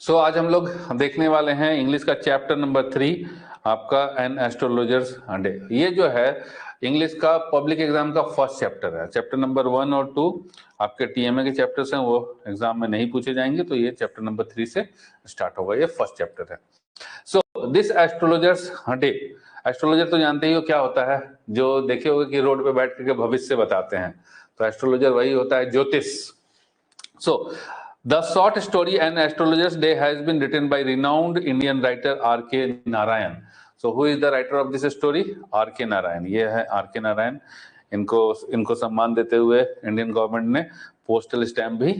आज हम लोग देखने वाले हैं इंग्लिश का चैप्टर नंबर 3 आपका एन एस्ट्रोलॉजर्स डे। ये जो है इंग्लिश का पब्लिक एग्जाम का फर्स्ट चैप्टर है। चैप्टर नंबर 1 और 2 आपके टीएमए के चैप्टर्स हैं, वो एग्जाम में नहीं पूछे जाएंगे, तो ये चैप्टर नंबर 3 से स्टार्ट होगा। ये फर्स्ट चैप्टर है। So this astrologers day, astrologer तो जानते ही हो क्या होता है, जो देखे होगे कि रोड पे बैठ करके भविष्य बताते हैं, तो एस्ट्रोलॉजर वही होता है, ज्योतिष। So, the short story An Astrologer's Day has been written by renowned Indian writer R.K. Narayan. So, who is the writer of this story? R.K. Narayan. ये है R.K. Narayan। इनको सम्मान देते हुए इंडियन गवर्नमेंट ने पोस्टल स्टैम्प भी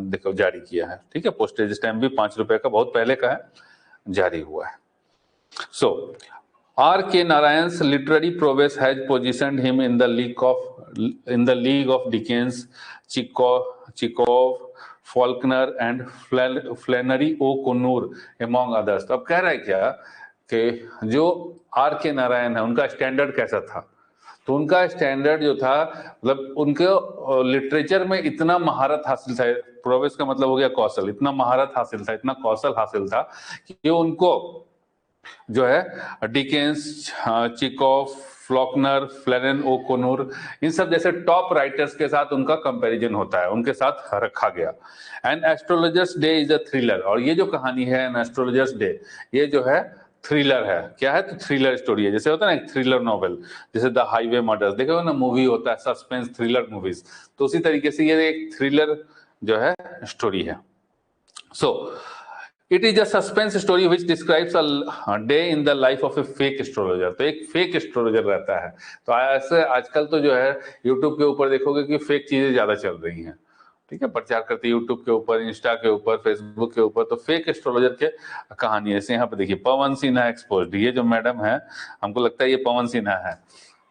देखो जारी किया है। ठीक है, पोस्टेज स्टैम्प भी 5 रुपए का, बहुत पहले का है, जारी हुआ है। So, R.K. Narayan's literary prowess has positioned him in the league of Dickens, Chekhov, Faulkner and Flannery O'Connor among others। तो अब कह रहा है क्या कि जो R.K. नारायण है उनका स्टैंडर्ड कैसा था, तो उनका स्टैंडर्ड जो था, मतलब उनके लिटरेचर में इतना महारत हासिल था, प्रोवेस का मतलब हो गया कौशल, इतना महारत हासिल था, इतना कौशल हासिल था कि उनको जो है डिकेंस, चिकोव, फ्लॉकनर, फ्लेनन ओकोनोर, इन सब जैसे टॉप राइटर्स के साथ उनका कंपैरिजन होता है, उनके साथ रखा गया। An astrologer's day is a thriller, और ये जो कहानी है एन एस्ट्रोलॉजर्स डे, ये जो है थ्रिलर है। क्या है? तो थ्रिलर स्टोरी है। जैसे होता है ना एक थ्रिलर नॉवेल, जैसे द हाईवे मर्डर्स देखे हो ना, मूवी होता है सस्पेंस थ्रिलर मूवीज, तो उसी तरीके से ये एक थ्रिलर जो है स्टोरी है। So it is a suspense story which describes a day in the life of A fake astrologer. तो एक फेक एस्ट्रोलॉजर रहता है। तो ऐसे आजकल तो जो है यूट्यूब के ऊपर देखोगे कि फेक चीजें ज्यादा चल रही हैं, ठीक है, प्रचार करते हैं यूट्यूब के ऊपर, इंस्टा के ऊपर, फेसबुक के ऊपर। तो फेक एस्ट्रोलॉजर के कहानी ऐसे यहाँ पे देखिए, पवन सिन्हा एक्सपोज, ये जो मैडम है, हमको लगता है ये पवन सिन्हा है,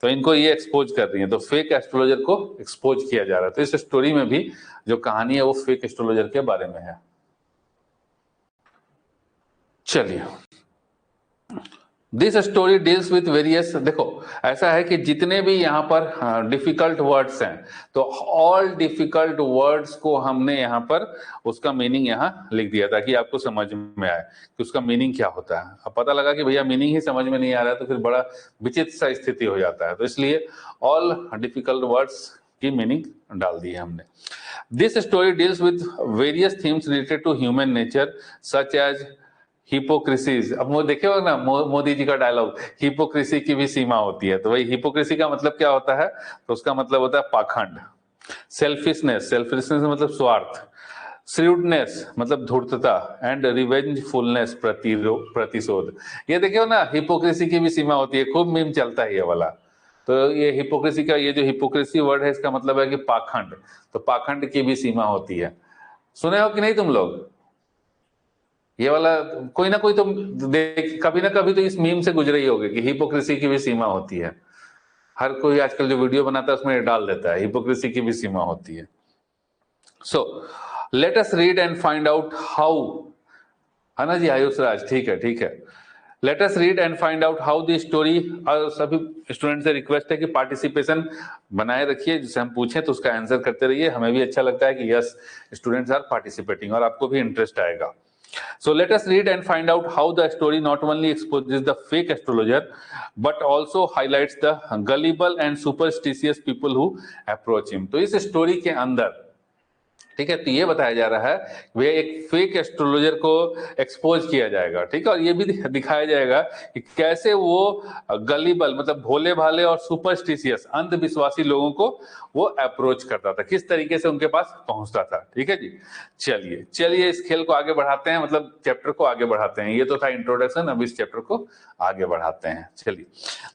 तो इनको ये एक्सपोज कर रही है, तो फेक एस्ट्रोलॉजर को एक्सपोज किया जा रहा है। तो इस स्टोरी में भी जो कहानी है वो फेक एस्ट्रोलॉजर के बारे में है। चलिए, this story deals with various, देखो ऐसा है कि जितने भी यहाँ पर डिफिकल्ट वर्ड्स हैं, तो ऑल डिफिकल्ट वर्ड्स को हमने यहाँ पर उसका मीनिंग यहाँ लिख दिया ताकि आपको समझ में आए कि उसका मीनिंग क्या होता है। अब पता लगा कि भैया मीनिंग ही समझ में नहीं आ रहा है, तो फिर बड़ा विचित्र सा स्थिति हो जाता है। तो इसलिए ऑल डिफिकल्ट वर्ड्स की मीनिंग डाल दी है हमने। This story deals with various themes related to human nature such as hypocrisies. अब वो देखे हो ना मोदी जी का डायलॉग, हिपोक्रेसी की भी सीमा होती है। तो भाई हिपोक्रेसी का मतलब क्या होता है? तो उसका मतलब होता है पाखंड। सेल्फिशनेस, सेल्फिशनेस मतलब स्वार्थ। श्रूडनेस मतलब धूर्तता। एंड रिवेंजफुलनेस प्रतिशोध। ये देखियो ना, हिपोक्रेसी की भी सीमा होती है, खूब मीम चलता है ये वाला। तो ये हिपोक्रेसी का, ये जो हिपोक्रेसी वर्ड है, इसका मतलब है कि पाखंड। तो पाखंड की भी सीमा होती है। सुने हो कि नहीं तुम लोग? ये वाला कोई ना कोई तो देख, कभी ना कभी तो इस मीम से गुजरे ही होगे कि हिपोक्रेसी की भी सीमा होती है। हर कोई आजकल जो वीडियो बनाता है उसमें डाल देता है, हिपोक्रेसी की भी सीमा होती है। So let us read and find out how, है ना जी आयुष राज? ठीक है, ठीक है। Let us read and find out how the story. और सभी स्टूडेंट से रिक्वेस्ट है कि पार्टिसिपेशन बनाए रखिए, जिसे हम पूछें तो उसका आंसर करते रहिए। हमें भी अच्छा लगता है कि यस, स्टूडेंट्स आर पार्टिसिपेटिंग, और आपको भी इंटरेस्ट आएगा। So let us read and find out how the story not only exposes the fake astrologer, but also highlights the gullible and superstitious people who approach him। तो इस story के अंदर, ठीक है, तो ये बताया जा रहा है वे एक फेक एस्ट्रोलॉजर को एक्सपोज किया जाएगा, ठीक है, और ये भी दिखाया जाएगा कि कैसे वो गलीबल मतलब भोले भाले और सुपरस्टिशियस अंधविश्वासी लोगों को वो अप्रोच करता था, किस तरीके से उनके पास पहुंचता था। ठीक है जी, चलिए चलिए इस खेल को आगे बढ़ाते हैं, मतलब चैप्टर को आगे बढ़ाते हैं। ये तो था इंट्रोडक्शन, अब इस चैप्टर को आगे बढ़ाते हैं। चलिए,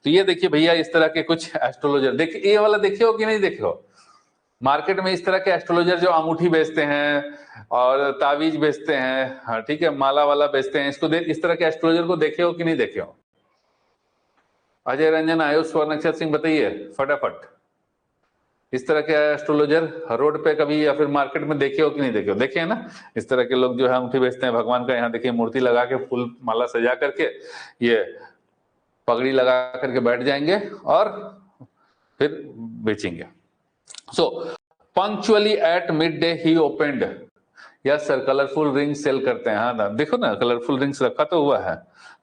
तो ये देखिए भैया, इस तरह के कुछ एस्ट्रोलॉजर, देखिए ये वाला देखे हो कि नहीं देखे हो? मार्केट में इस तरह के एस्ट्रोलॉजर जो अंगूठी बेचते हैं और तावीज बेचते हैं, हाँ ठीक है, माला वाला बेचते हैं, इसको इस तरह के एस्ट्रोलॉजर को देखे हो कि नहीं देखे हो? अजय रंजन, आयुष, स्वर्ण सिंह, बताइए फटाफट। इस तरह के एस्ट्रोलॉजर रोड पे कभी या फिर मार्केट में देखे हो कि नहीं देखे हो? देखे हैं ना, इस तरह के लोग जो है अंगूठी बेचते हैं भगवान का, यहाँ देखिए मूर्ति लगा के फूल माला सजा करके, ये पगड़ी लगा करके बैठ जाएंगे और फिर बेचेंगे। So, punctually at midday he opened yes sir, colourful ring sell करते हैं। हाँ ना, देखो ना कलरफुल रिंग्स रखा तो हुआ है,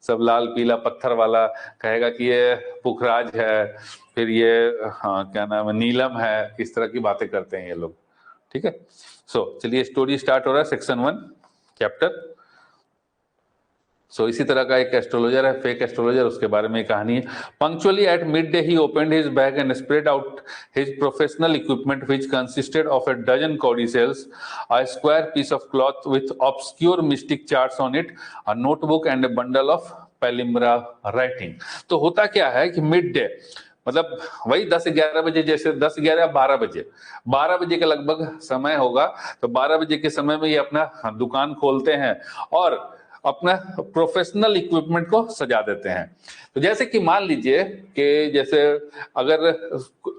सब लाल पीला पत्थर वाला, कहेगा कि ये पुखराज है, फिर ये हाँ क्या नाम है नीलम है, इस तरह की बातें करते हैं ये लोग। ठीक है, सो चलिए स्टोरी स्टार्ट हो रहा है, सेक्शन 1 चैप्टर। सो इसी तरह का एक एस्ट्रोलॉजर है, फेक एस्ट्रोलॉजर, उसके बारे में कहानी है। Punctually at mid day he opened his bag and spread out his professional equipment which consisted of a dozen codicils, a square piece of cloth with obscure mystic charts on it, a notebook and a bundle of pelimra writing। तो होता क्या है कि mid day मतलब वही 10-11 बजे, जैसे 10-11-12 बजे, 12 बजे के लगभग समय होगा, तो 12 बजे के समय में ये अपना दुकान खोलते हैं और अपना प्रोफेशनल इक्विपमेंट को सजा देते हैं। तो जैसे कि मान लीजिए कि जैसे अगर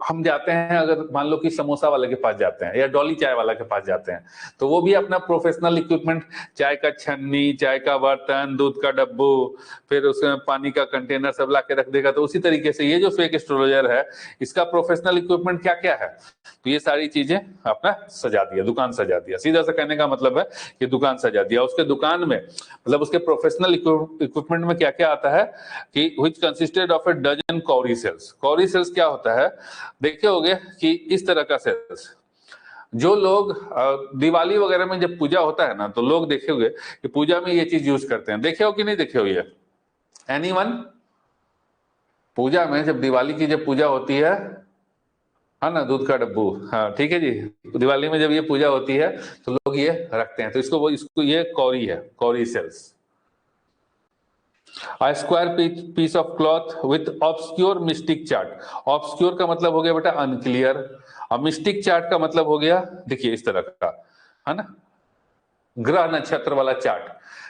हम जाते हैं, अगर मान लो कि समोसा वाले के पास जाते हैं या डॉली चाय वाला के पास जाते हैं, तो वो भी अपना प्रोफेशनल इक्विपमेंट, चाय का छन्नी, चाय का बर्तन, दूध का डब्बू, फिर उसमें पानी का कंटेनर सब ला के रख देगा। तो उसी तरीके से ये जो फेक एस्ट्रोलॉजर है, इसका प्रोफेशनल इक्विपमेंट क्या क्या है, तो ये सारी चीजें अपना सजा दिया, दुकान सजा दिया। सीधा सा कहने का मतलब है कि दुकान सजा दिया। उसके दुकान में मतलब उसके प्रोफेशनल इक्विपमेंट में क्या क्या आता है कि which consisted of a dozen cowrie cells। cowrie cells क्या होता है, देखे होंगे कि इस तरह का सेल्स, जो लोग दिवाली वगैरह में जब पूजा होता है ना, तो लोग देखे होंगे कि पूजा में ये चीज यूज करते हैं। देखे हो कि नहीं देखे हो ये एनीवन? पूजा में जब दिवाली की जब पूजा होती है ना, दूध का डब्बू, हाँ ठीक है जी, दिवाली में जब ये पूजा होती है तो लोग ये रखते हैं। तो इसको ये कौरी है, कौरी sales. A square piece of cloth with obscure mystic chart। obscure का मतलब हो गया बेटा अनक्लियर, और मिस्टिक चार्ट का मतलब हो गया, देखिए इस तरह का, है ना, ग्रह नक्षत्र वाला चार्ट,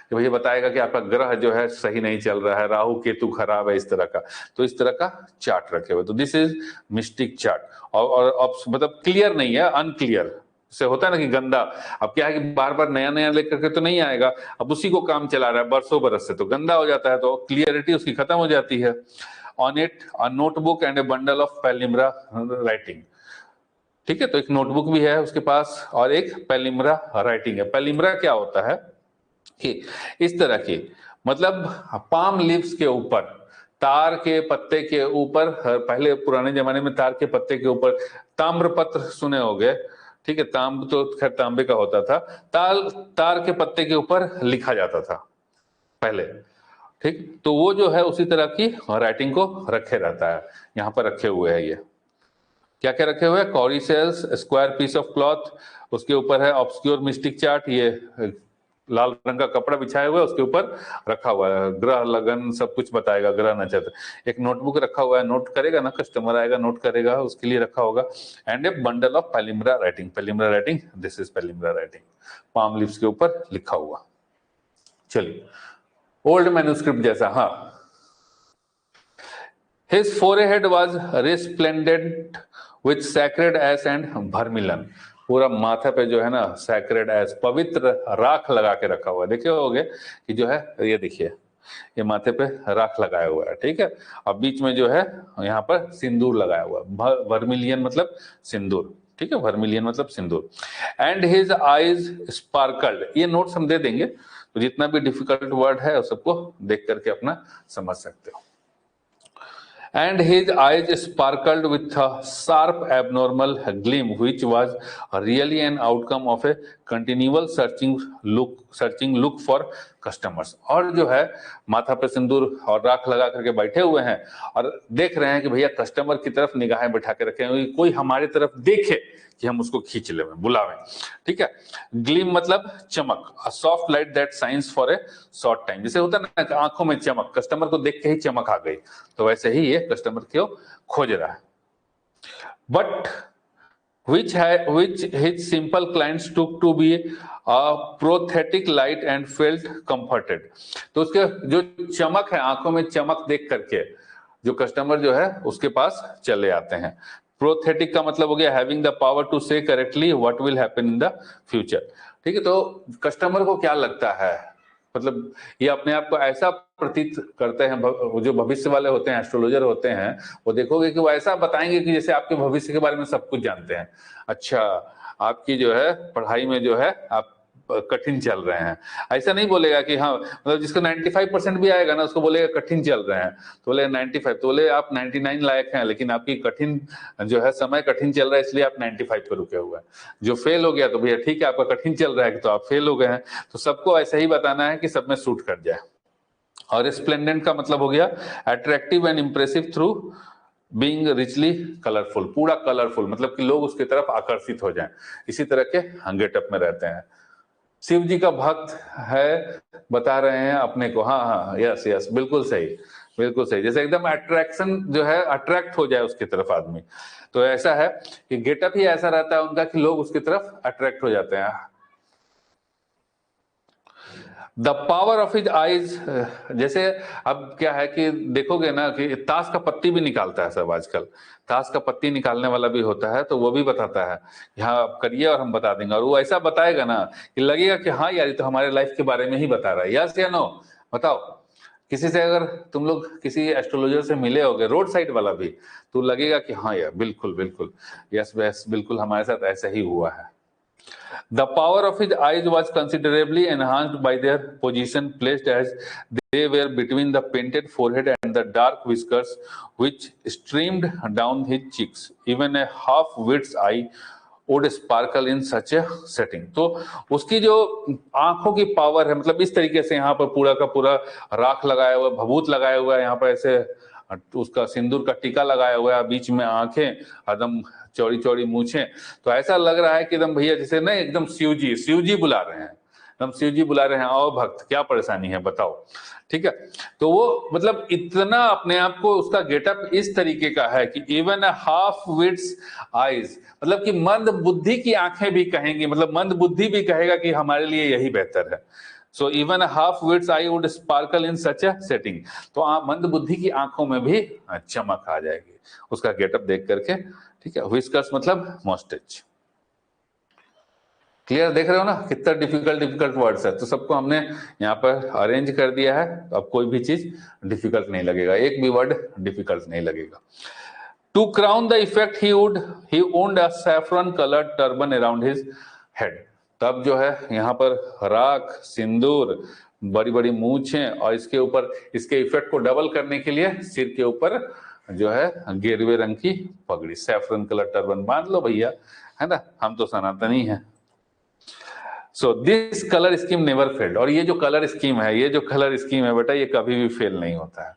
कि भैया बताएगा कि आपका ग्रह जो है सही नहीं चल रहा है, राहु केतु खराब है, इस तरह का। तो इस तरह का चार्ट रखे हुए, तो दिस इज मिस्टिक चार्ट। और मतलब क्लियर नहीं है, अनक्लियर से होता है ना कि गंदा। अब क्या है कि बार बार नया नया लेकर के तो नहीं आएगा, अब उसी को काम चला रहा है बरसों बरस से, तो गंदा हो जाता है, तो क्लियरिटी उसकी खत्म हो जाती है। On it a notebook and a bundle of palmyra writing. ठीक है, तो एक नोटबुक भी है उसके पास और एक पेलिम्रा राइटिंग है। पेलिम्रा क्या होता है कि इस तरह की, मतलब पाम लीव्स के ऊपर, तार के पत्ते के ऊपर, पहले पुराने जमाने में तार के पत्ते के ऊपर ताम्रपत्र सुने होंगे, ठीक है, तांब तो खैर तांबे का होता था, तार के पत्ते के ऊपर लिखा जाता था पहले। ठीक, तो वो जो है उसी तरह की राइटिंग को रखे रहता है, यहाँ पर रखे हुए है। ये क्या क्या रखे हुए हैं, cowrie shells, square piece of cloth, उसके ऊपर है ऑब्सक्योर मिस्टिक चार्ट, ये लाल रंग का कपड़ा बिछाया हुआ है, उसके ऊपर रखा हुआ है, ग्रह लगन सब कुछ बताएगा, ग्रह नक्षत्र। एक नोटबुक रखा हुआ है, नोट करेगा ना, कस्टमर आएगा नोट करेगा, उसके लिए रखा होगा। And a bundle of palmyra writing, palmyra writing, this is palmyra writing, palm leaves के ऊपर लिखा हुआ। चलिए, ओल्ड मैन्युस्क्रिप्ट जैसा, हाँ। His forehead was resplendent with sacred ash and vermilion। पूरा माथा पे जो है ना सैक्रेड एश, पवित्र राख लगा के रखा हुआ है। देखे होगे कि जो है, ये देखिए ये माथे पे राख लगाया हुआ है, ठीक है, और बीच में जो है यहाँ पर सिंदूर लगाया हुआ है। वर्मिलियन मतलब सिंदूर, ठीक है, वर्मिलियन मतलब सिंदूर। एंड हिज आईज स्पार्कल्ड, ये नोट्स हम दे देंगे, तो जितना भी डिफिकल्ट वर्ड है उस सबको देख करके अपना समझ सकते हो। And his eyes sparkled with a sharp abnormal gleam which was really an outcome of a continual searching look for customers। और जो है माथा पे सिंदूर और राख लगा करके बैठे हुए हैं और देख रहे हैं कि भैया कस्टमर की तरफ निगाहें बैठा के रखे हैं, कोई हमारे तरफ देखे कि हम उसको खींच ले, बुलावें। ठीक है, ग्लीम मतलब चमक, a soft light that shines for a short time. जैसे होता है ना कि आंखों में चमक, कस्टमर को देख के ही चमक आ गई, तो वैसे ही ये कस्टमर को खोज रहा है। But which his simple clients took to be a prosthetic light and felt comforted। तो उसके जो चमक है, आंखों में चमक देख करके जो कस्टमर जो है उसके पास चले आते हैं। प्रोथेटिक का मतलब हो गया हैविंग द पावर टू से correctly what will happen in the future. ठीक है, तो कस्टमर को क्या लगता है, मतलब ये अपने आप को ऐसा प्रतीत करते हैं, जो भविष्य वाले होते हैं, एस्ट्रोलॉजर होते हैं, वो देखोगे कि वो ऐसा बताएंगे कि जैसे आपके भविष्य के बारे में सब कुछ जानते हैं। अच्छा, आपकी जो है पढ़ाई में जो है आप कठिन चल रहे हैं। ऐसा नहीं बोलेगा कि हाँ, मतलब जिसको 95% भी आएगा ना उसको बोलेगा कठिन चल रहे हैं, तो बोले 95, तो बोले आप 99 लायक हैं, लेकिन आपकी कठिन जो है समय कठिन चल रहा है इसलिए आप 95 पे रुके हुए हैं। जो फेल हो गया तो भैया ठीक है, आपका कठिन चल रहा है तो आप फेल हो गए हैं। तो सबको ऐसा ही बताना है कि सब में सूट कर जाए। और स्प्लेंडेंट का मतलब हो गया attractive and impressive through being richly colourful, पूरा कलरफुल, मतलब कि लोग उसकी तरफ आकर्षित हो जाएं, इसी तरह के गेटअप में रहते हैं। शिव जी का भक्त है बता रहे हैं अपने को, हाँ हाँ, यस यस, बिल्कुल सही, बिल्कुल सही, जैसे एकदम अट्रैक्शन जो है, अट्रैक्ट हो जाए उसकी तरफ आदमी। तो ऐसा है कि गेटअप ही ऐसा रहता है उनका कि लोग उसकी तरफ अट्रैक्ट हो जाते हैं। The power of his eyes, जैसे अब क्या है कि देखोगे ना कि ताश का पत्ती भी निकालता है सब आजकल, ताश का पत्ती निकालने वाला भी होता है, तो वो भी बताता है यहाँ आप करिए और हम बता देंगे, और वो ऐसा बताएगा ना कि लगेगा कि हाँ यार ये तो हमारे लाइफ के बारे में ही बता रहा है। यस या नो बताओ। किसी से अगर तुम लोग किसी एस्ट्रोलॉजर से मिले होगे, रोड साइड वाला भी, तो लगेगा कि हाँ यार बिल्कुल बिल्कुल, यस बस बिल्कुल हमारे साथ ऐसा ही हुआ है। The power of his eyes was considerably enhanced by their position, placed as they were between the painted forehead and the dark whiskers which streamed down his cheeks. Even a half-wit's eye would sparkle in such a setting. तो उसकी जो आंखों की power है, मतलब इस तरीके से यहाँ पर पूरा का पूरा राख लगाया हुआ, भभूत लगाया हुआ है, यहाँ पर ऐसे उसका सिंदूर का टीका लगाया हुआ है, बीच में आंखें, एकदम चौड़ी चौड़ी मूछें, तो ऐसा लग रहा है कि एकदम भैया जैसे ना एकदम शिव जी बुला रहे हैं, एकदम शिव जी बुला रहे हैं, आओ भक्त क्या परेशानी है बताओ। ठीक है, तो वो मतलब इतना अपने आप को, उसका गेटअप इस तरीके का है कि इवन हाफ विट्स आईज, मतलब कि मंद बुद्धि की आंखें भी कहेंगी, मतलब मंद बुद्धि भी कहेगा कि हमारे लिए यही बेहतर है। So even half wits I would sparkle in such a setting, तो मंद बुद्धि की आंखों में भी चमक आ जाएगी उसका गेटअप देख करके। ठीक है, व्हिस्कर्स मतलब मॉस्टेच। क्लियर, देख रहे हो ना कितना डिफिकल्ट वर्ड्स है, तो सबको हमने यहाँ पर अरेंज कर दिया है, अब कोई भी चीज डिफिकल्ट नहीं लगेगा, एक भी वर्ड डिफिकल्ट नहीं लगेगा। To crown the effect he wound a saffron coloured turban around his head, तब जो है यहाँ पर राख, सिंदूर, बड़ी बड़ी मूछें, और इसके ऊपर इसके इफेक्ट को डबल करने के लिए सिर के ऊपर जो है गेरुए रंग की पगड़ी, सैफरन कलर टर्बन बांध लो भैया, है ना, हम तो सनातनी हैं। So this colour scheme never failed, और ये जो कलर स्कीम है, ये जो कलर स्कीम है बेटा, ये कभी भी फेल नहीं होता है।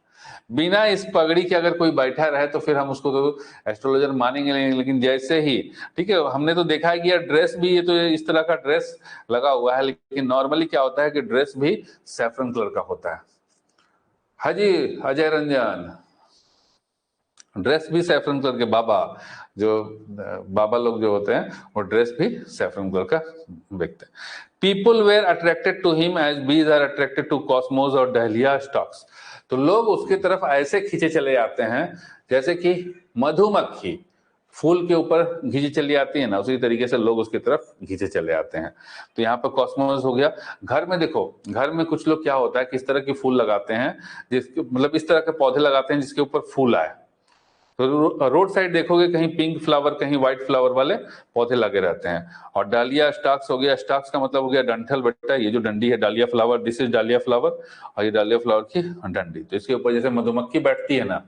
बिना इस पगड़ी के अगर कोई बैठा रहे तो फिर हम उसको तो एस्ट्रोलॉजर मानेंगे नहीं, लेकिन जैसे ही, ठीक है, हमने तो देखा है कि यार ड्रेस भी, ये तो इस तरह का ड्रेस लगा हुआ है, लेकिन नॉर्मली क्या होता है कि ड्रेस भी सैफरन कलर का होता है। हाजी अजय रंजन, ड्रेस भी सैफरन कलर के, बाबा जो बाबा लोग जो होते हैं वो ड्रेस भी सैफरन कलर का देखते हैं। People were attracted to him as bees are attracted to cosmos और डहलिया स्टॉक्स, तो लोग उसकी तरफ ऐसे खींचे चले जाते हैं जैसे कि मधुमक्खी फूल के ऊपर खींचे चली आती है ना, उसी तरीके से लोग उसकी तरफ खींचे चले आते हैं। तो यहाँ पर कॉस्मोस हो गया। घर में देखो, घर में कुछ लोग क्या होता है कि इस तरह के फूल लगाते हैं, जिसके मतलब इस तरह के पौधे लगाते हैं जिसके ऊपर फूल आए। तो रोड साइड देखोगे कहीं पिंक फ्लावर, कहीं व्हाइट फ्लावर वाले पौधे लगे रहते हैं। और डालिया स्टाक्स हो गया, स्टाक्स का मतलब हो गया डंठल बेटा, ये जो डंडी है डालिया फ्लावर, दिस इज डालिया फ्लावर, और ये डालिया फ्लावर की डंडी। तो इसके ऊपर जैसे मधुमक्खी बैठती है ना,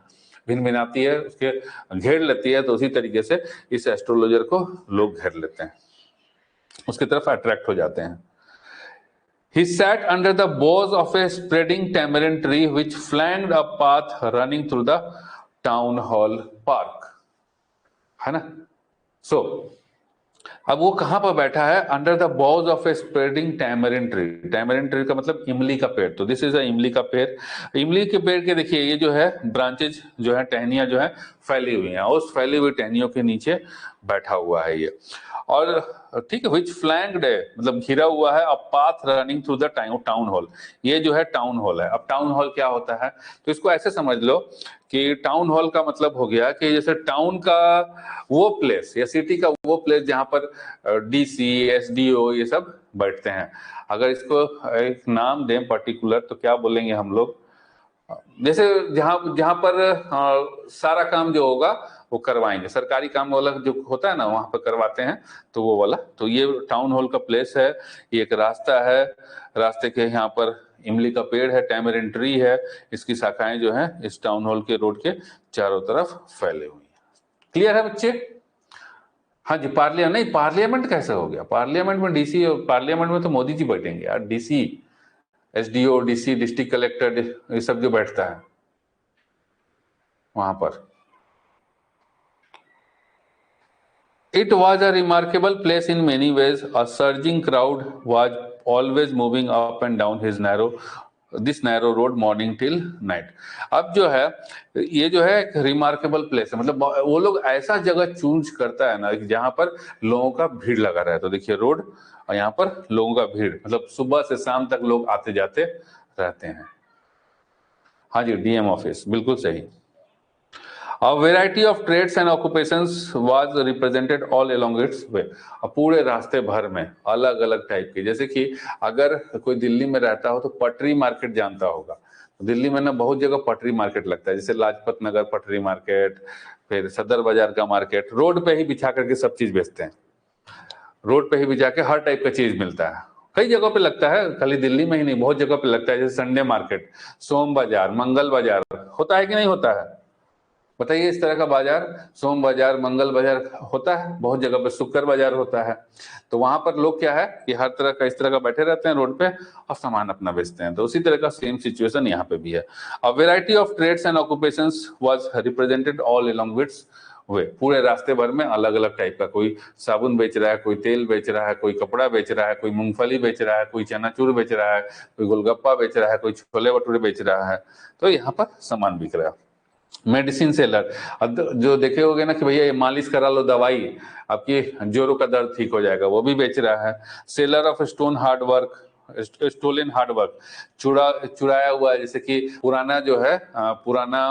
भिनभिनाती है, उसके घेर लेती है, तो उसी तरीके से इस एस्ट्रोलॉजर को लोग घेर लेते हैं, उसकी तरफ अट्रैक्ट हो जाते हैं। He sat under the boughs of a spreading tamarind tree which flanked a path running through the town hall park, है ना। So अब वो कहां पर बैठा है, under the boughs of a spreading tamarind tree. Tamarind tree का मतलब इमली का पेड़, तो दिस इज अ इमली का पेड़। इमली के पेड़ के देखिए ये जो है ब्रांचेज जो है, टहनियां जो है फैली हुई हैं, उस फैली हुई टहनियों के नीचे बैठा हुआ है ये। और ठीक है, विच फ्लैंक्ड है मतलब घिरा हुआ है, a path running through the town hall, ये जो है टाउन हॉल है। अब टाउन हॉल क्या होता है, तो इसको ऐसे समझ लो कि टाउन हॉल का मतलब हो गया कि जैसे टाउन का वो प्लेस या सिटी का वो प्लेस जहां पर डीसी, एसडीओ ये सब बैठते हैं। अगर इसको एक नाम दें पर्टिकुलर तो क्या बोलेंगे हम लोग, जैसे जहां जहां पर सारा काम जो होगा वो करवाएंगे, सरकारी काम वाला जो होता है ना वहां पर करवाते हैं, तो वो वाला। तो ये टाउन हॉल का प्लेस है, ये एक रास्ता है, रास्ते के यहाँ पर इमली का पेड़ है, टैमरिंड ट्री है, इसकी शाखाएं जो है इस टाउन हॉल के रोड के चारों तरफ फैले हुई हैं। क्लियर है बच्चे? हाँ जी, पार्लियामेंट नहीं, पार्लियामेंट कैसे हो गया? पार्लियामेंट में डीसी, पार्लियामेंट में तो मोदी जी बैठेंगे यार, DC, SDO, DC, district collector, ये सब जो बैठता है वहां पर। It was a remarkable place in many ways. A surging crowd was always moving up and down this narrow road morning till night. अब जो है ये जो है एक रिमार्केबल प्लेस है, मतलब वो लोग ऐसा जगह चूज करता है ना जहां पर लोगों का भीड़ लगा रहे। तो देखिए रोड और यहाँ पर लोगों का भीड़, मतलब सुबह से शाम तक लोग आते जाते रहते हैं। हाँ जी, डीएम ऑफिस, बिल्कुल सही। A variety of trades and occupations was represented all along its way. अब पूरे रास्ते भर में अलग अलग टाइप के, जैसे कि अगर कोई दिल्ली में रहता हो तो पटरी मार्केट जानता होगा। दिल्ली में ना बहुत जगह पटरी मार्केट लगता है, जैसे लाजपत नगर पटरी मार्केट, फिर सदर बाजार का मार्केट, रोड पे ही बिछा करके सब चीज बेचते हैं। रोड पे ही बिछा के हर टाइप का चीज मिलता है। कई जगह पे लगता है, खाली दिल्ली में ही नहीं, बहुत जगह पे लगता है, जैसे संडे मार्केट, सोम बाजार, मंगल बाजार, होता है कि नहीं होता है? बताइए, इस तरह का बाजार, सोम बाजार, मंगल बाजार होता है बहुत जगह पे, शुक्र बाजार होता है। तो वहां पर लोग क्या है कि हर तरह का इस तरह का बैठे रहते हैं रोड पे और सामान अपना बेचते हैं। तो उसी तरह का सेम सिचुएशन यहाँ पे भी है। A variety of trades and occupations was represented all along its way. पूरे रास्ते भर में अलग अलग टाइप का, कोई साबुन बेच रहा है, कोई तेल बेच रहा है, कोई कपड़ा बेच रहा है, कोई मूंगफली बेच रहा है, कोई चनाचूर बेच रहा है, कोई गोलगप्पा बेच रहा है, कोई छोले भटूरे बेच रहा है। तो यहाँ पर सामान बिक रहा है। मेडिसिन सेलर, अब जो देखे होगे ना कि भैया ये मालिश करा लो, दवाई आपकी जोरों का दर्द ठीक हो जाएगा, वो भी बेच रहा है। Seller of stolen hardware, stolen hardware, चुराया हुआ, जैसे कि पुराना जो है पुराना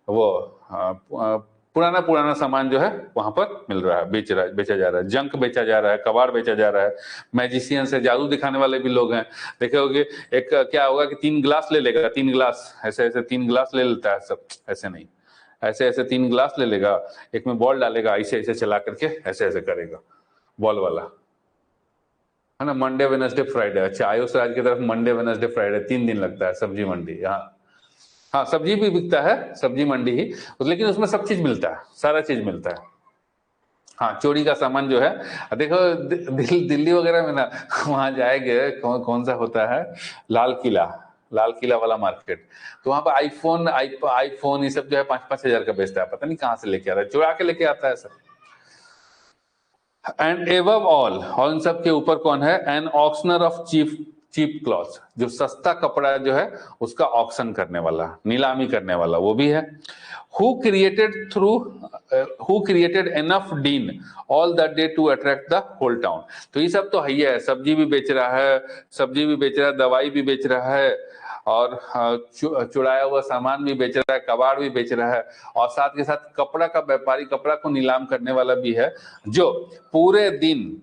वो पुराना पुराना सामान जो है वहां पर मिल रहा है, बेचा जा रहा है। जंक बेचा जा रहा है, कबाड़ बेचा जा रहा है। मैजिशियन से जादू दिखाने वाले भी लोग हैं, देखे होगे। एक क्या होगा कि 3 गिलास ले लेगा, 3 गिलास ऐसे ऐसे 3 गिलास ले लेता है सब, ऐसे नहीं, ऐसे ऐसे 3 गिलास ले लेगा, एक में बॉल डालेगा, ऐसे ऐसे चला करके ऐसे ऐसे करेगा, बॉल वाला है ना। मंडे वेनसडे फ्राइडे, अच्छा आयुष राज की तरफ मंडे वेनसडे फ्राइडे 3 दिन लगता है सब्जी मंडी। हाँ हाँ, सब्जी भी बिकता है, सब्जी मंडी ही, लेकिन उसमें सब चीज मिलता है, सारा चीज मिलता है। हाँ, चोरी का सामान जो है, देखो दिल्ली वगैरह में ना वहां जाएंगे, कौन सा होता है, लाल किला, लाल किला वाला मार्केट, तो वहां पर आईफोन ये सब जो है 5-5 हजार का बेचता है, पता नहीं कहाँ से लेके आता है, चुरा के लेके आता है सर। एंड एबव ऑल, और इन सब के ऊपर कौन है, an auctioneer of cheap cloth, जो सस्ता कपड़ा जो है उसका ऑक्शन करने वाला, नीलामी करने वाला, वो भी है। Who created enough din all the day to attract the whole town. तो ये सब तो है, सब्जी भी बेच रहा है, सब्जी भी बेच रहा है, दवाई भी बेच रहा है, और चुराया हुआ सामान भी बेच रहा है, कबाड़ भी बेच रहा है, और साथ के साथ कपड़ा का व्यापारी, कपड़ा को नीलाम करने वाला भी है, जो पूरे दिन,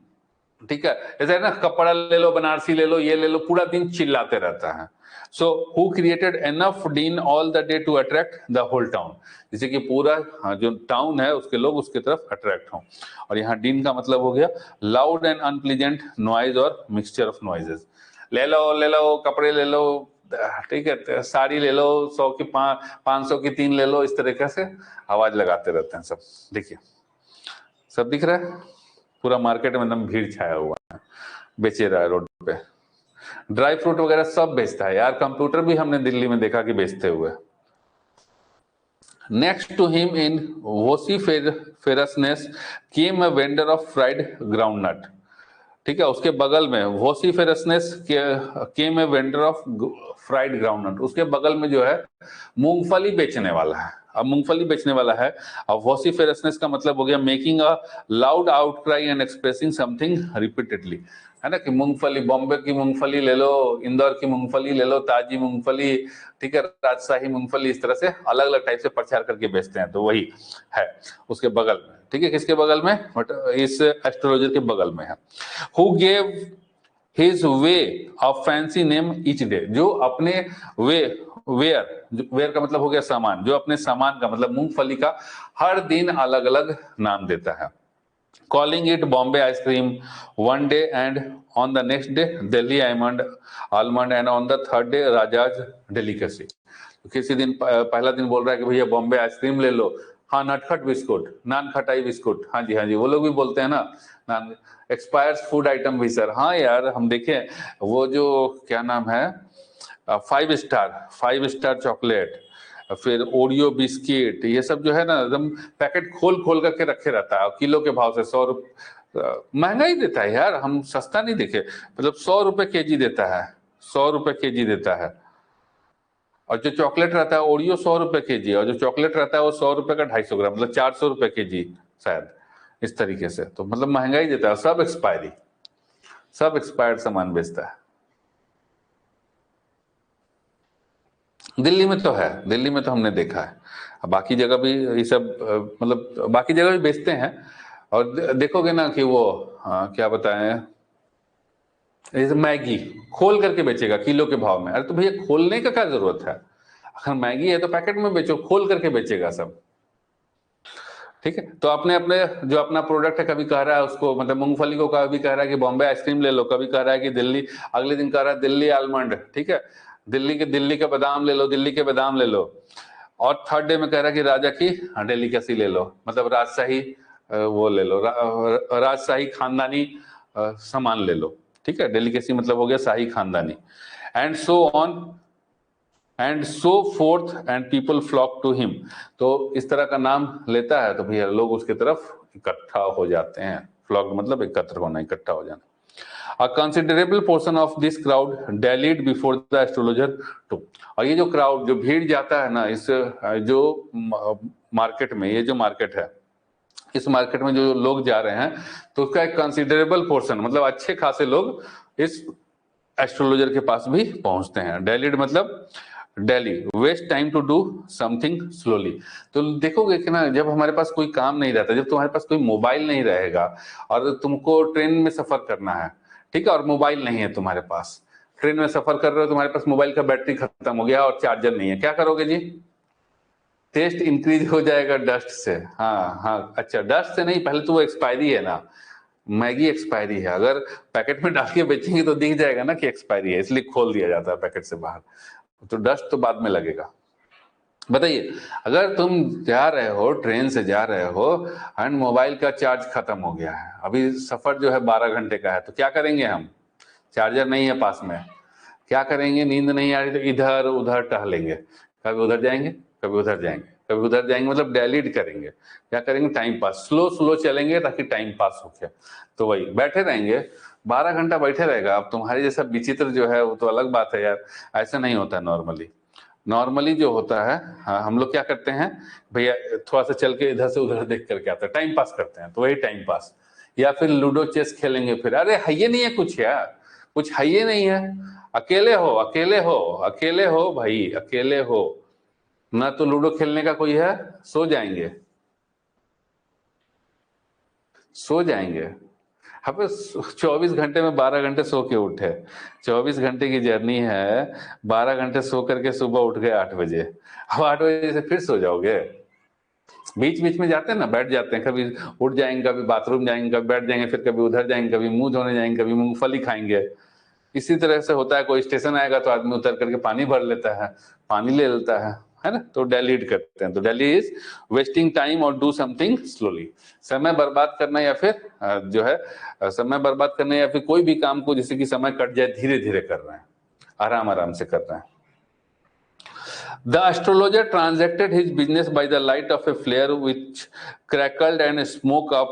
ठीक है, जैसे ना कपड़ा ले लो, बनारसी ले लो, ये ले लो, पूरा दिन चिल्लाते रहता है। So who created enough din all the day to attract the whole town, जैसे कि पूरा जो टाउन है उसके लोग उसके तरफ अट्रैक्ट हों। और यहाँ डीन का मतलब हो गया लाउड एंड अनप्लीजेंट नॉइज और मिक्सचर ऑफ नॉइजेस। ले लो कपड़े ले लो, ठीक है, साड़ी ले लो, 100 की 500 की 3 ले लो, इस तरीके से आवाज लगाते रहते हैं सब। देखिए सब दिख रहा है, पूरा मार्केट में एकदम भीड़ छाया हुआ है, बेचे रहा है रोड पे, ड्राई फ्रूट वगैरह सब बेचता है यार, कंप्यूटर भी हमने दिल्ली में देखा कि बेचते हुए। Next to him in vociferousness came a vendor of fried groundnut, ठीक है, उसके बगल में vociferousness came a vendor of fried groundnut, उसके बगल में जो है मूंगफली बेचने वाला है। अब मूंगफली बेचने वाला है, अब वोसिफेरसनेस का मतलब हो गया making a loud outcry and expressing something repeatedly, है ना, कि मूंगफली, बॉम्बे की मूंगफली ले लो, इंदौर की मूंगफली ले लो, ताजी मूंगफली, ठीक है, राजशाही मूंगफली, इस तरह से अलग अलग टाइप से प्रचार करके बेचते हैं। तो वही है उसके बगल में, ठीक है, किसके बगल में, बट इस एस्ट्रोलॉजर के बगल में है। Who gave his way of fancy name each day, जो अपने वेयर का मतलब हो गया सामान, जो अपने सामान का मतलब मूंगफली का हर दिन अलग अलग नाम देता है। Calling it Bombay ice cream one day and on the next day Delhi almond and on the third day rajas delicacy. किसी दिन पहला दिन बोल रहा है कि भैया बॉम्बे आइसक्रीम ले लो, हाँ नटखट बिस्कुट, नान खटाई बिस्कुट, हाँ जी वो लोग भी बोलते हैं ना, नान एक्सपायर्स फूड आइटम भी सर, हाँ यार हम देखें वो जो क्या नाम है 5 स्टार चॉकलेट, फिर ओरियो बिस्किट, ये सब जो है ना एकदम पैकेट खोल खोल करके रखे रहता है, किलो के भाव से 100 रुपये महंगा ही देता है यार, हम सस्ता नहीं देखे, मतलब 100 रुपये केजी देता है, 100 रुपये केजी देता है। और जो चॉकलेट रहता है ओरियो 100 रुपये केजी, और जो चॉकलेट रहता है वो 100 रुपये का 250 ग्राम, मतलब 400 रुपये केजी शायद, इस तरीके से। तो मतलब महंगा ही देता है, सब एक्सपायर्ड सामान बेचता है। दिल्ली में तो है, दिल्ली में तो हमने देखा है, बाकी जगह भी ये सब मतलब बाकी जगह भी बेचते हैं। और देखोगे ना कि वो क्या बताएं, जैसे मैगी खोल करके बेचेगा किलो के भाव में, अरे तो भैया खोलने का क्या जरूरत है, अगर मैगी है तो पैकेट में बेचो, खोल करके बेचेगा सब। ठीक है, तो अपने अपने जो अपना प्रोडक्ट है, कभी कह रहा है उसको मतलब मूंगफली को, कभी कह रहा है कि बॉम्बे आइसक्रीम ले लो, कभी कह रहा है कि दिल्ली, अगले दिन कह रहा है दिल्ली आलमंड, ठीक है, दिल्ली के बादाम ले लो, दिल्ली के बादाम ले लो, और थर्ड डे में कह रहा है कि राजा की डेलिकेसी ले लो, मतलब राजशाही वो ले लो, राजशाही खानदानी सामान ले लो, ठीक है, डेलिकेसी मतलब हो गया शाही खानदानी, and so on and so forth and people flock to him. तो इस तरह का नाम लेता है तो भैया लोग उसकी तरफ इकट्ठा हो जाते हैं, फ्लॉक मतलब एकत्र होना, इकट्ठा हो जाना। A considerable portion of this crowd dallied before the astrologer took। और ये जो क्राउड, जो भीड़ जाता है ना इस जो मार्केट में, ये जो मार्केट है, इस मार्केट में जो लोग जा रहे हैं, तो उसका एक कंसिडरेबल पोर्शन मतलब अच्छे खासे लोग इस एस्ट्रोलॉजर के पास भी पहुंचते हैं। डैलीड मतलब dally waste time to do something slowly. तो देखोगे कि ना जब हमारे पास कोई काम नहीं रहता, जब तुम्हारे पास कोई मोबाइल नहीं रहेगा और तुमको ट्रेन में सफर करना है, ठीक है, और मोबाइल नहीं है तुम्हारे पास, ट्रेन में सफर कर रहे हो, तुम्हारे पास मोबाइल का बैटरी खत्म हो गया और चार्जर नहीं है, क्या करोगे जी? टेस्ट इंक्रीज हो जाएगा डस्ट से। हाँ अच्छा, डस्ट से नहीं, पहले तो वो एक्सपायरी है ना, मैगी एक्सपायरी है, अगर पैकेट में डाल के बेचेंगे तो दिख जाएगा ना कि एक्सपायरी है, इसलिए खोल दिया जाता है पैकेट से बाहर, तो डस्ट तो बाद में लगेगा। बताइए, अगर तुम जा रहे हो, ट्रेन से जा रहे हो एंड मोबाइल का चार्ज खत्म हो गया है, अभी सफर जो है 12 घंटे का है, तो क्या करेंगे हम? चार्जर नहीं है पास में, क्या करेंगे? नींद नहीं आ रही तो इधर उधर टहलेंगे, कभी उधर जाएंगे, कभी उधर जाएंगे, कभी उधर जाएंगे, मतलब डेलीट करेंगे। क्या करेंगे? टाइम पास, स्लो स्लो चलेंगे ताकि टाइम पास हो गया। तो वही बैठे रहेंगे, 12 घंटा बैठे रहेगा। अब तुम्हारे जैसा विचित्र जो है वो तो अलग बात है यार, ऐसा नहीं होता नॉर्मली जो होता है, हाँ, हम लोग क्या करते हैं भैया, थोड़ा सा चल के इधर से उधर देख करके आते हैं, टाइम पास करते हैं, तो वही टाइम पास। या फिर लूडो चेस खेलेंगे, फिर अरे है ये नहीं है कुछ यार, कुछ है ये नहीं है, अकेले हो भाई, अकेले हो ना, तो लूडो खेलने का कोई है, सो जाएंगे। अब 24 घंटे में 12 घंटे सो के उठे, 24 घंटे की जर्नी है, 12 घंटे सो करके सुबह उठ गए 8 बजे, अब 8 बजे से फिर सो जाओगे? बीच बीच में जाते हैं ना, बैठ जाते हैं, कभी उठ जाएंगे, कभी बाथरूम जाएंगे, कभी बैठ जाएंगे, फिर कभी उधर जाएंगे, कभी मुंह धोने जाएंगे, कभी मूंगफली खाएंगे। इसी तरह से होता है, कोई स्टेशन आएगा तो आदमी उतर करके पानी भर लेता है, पानी ले लेता है ना, तो डेलीट करते हैं। तो डेली इज वेस्टिंग टाइम और डू समथिंग स्लोली, समय बर्बाद करना, या फिर जो है समय बर्बाद करना, या फिर कोई भी काम को जैसे कि समय कट जाए धीरे धीरे कर रहे हैं, आराम आराम से कर रहे हैं। The astrologer transacted his business by the light of a flare which crackled and smoke up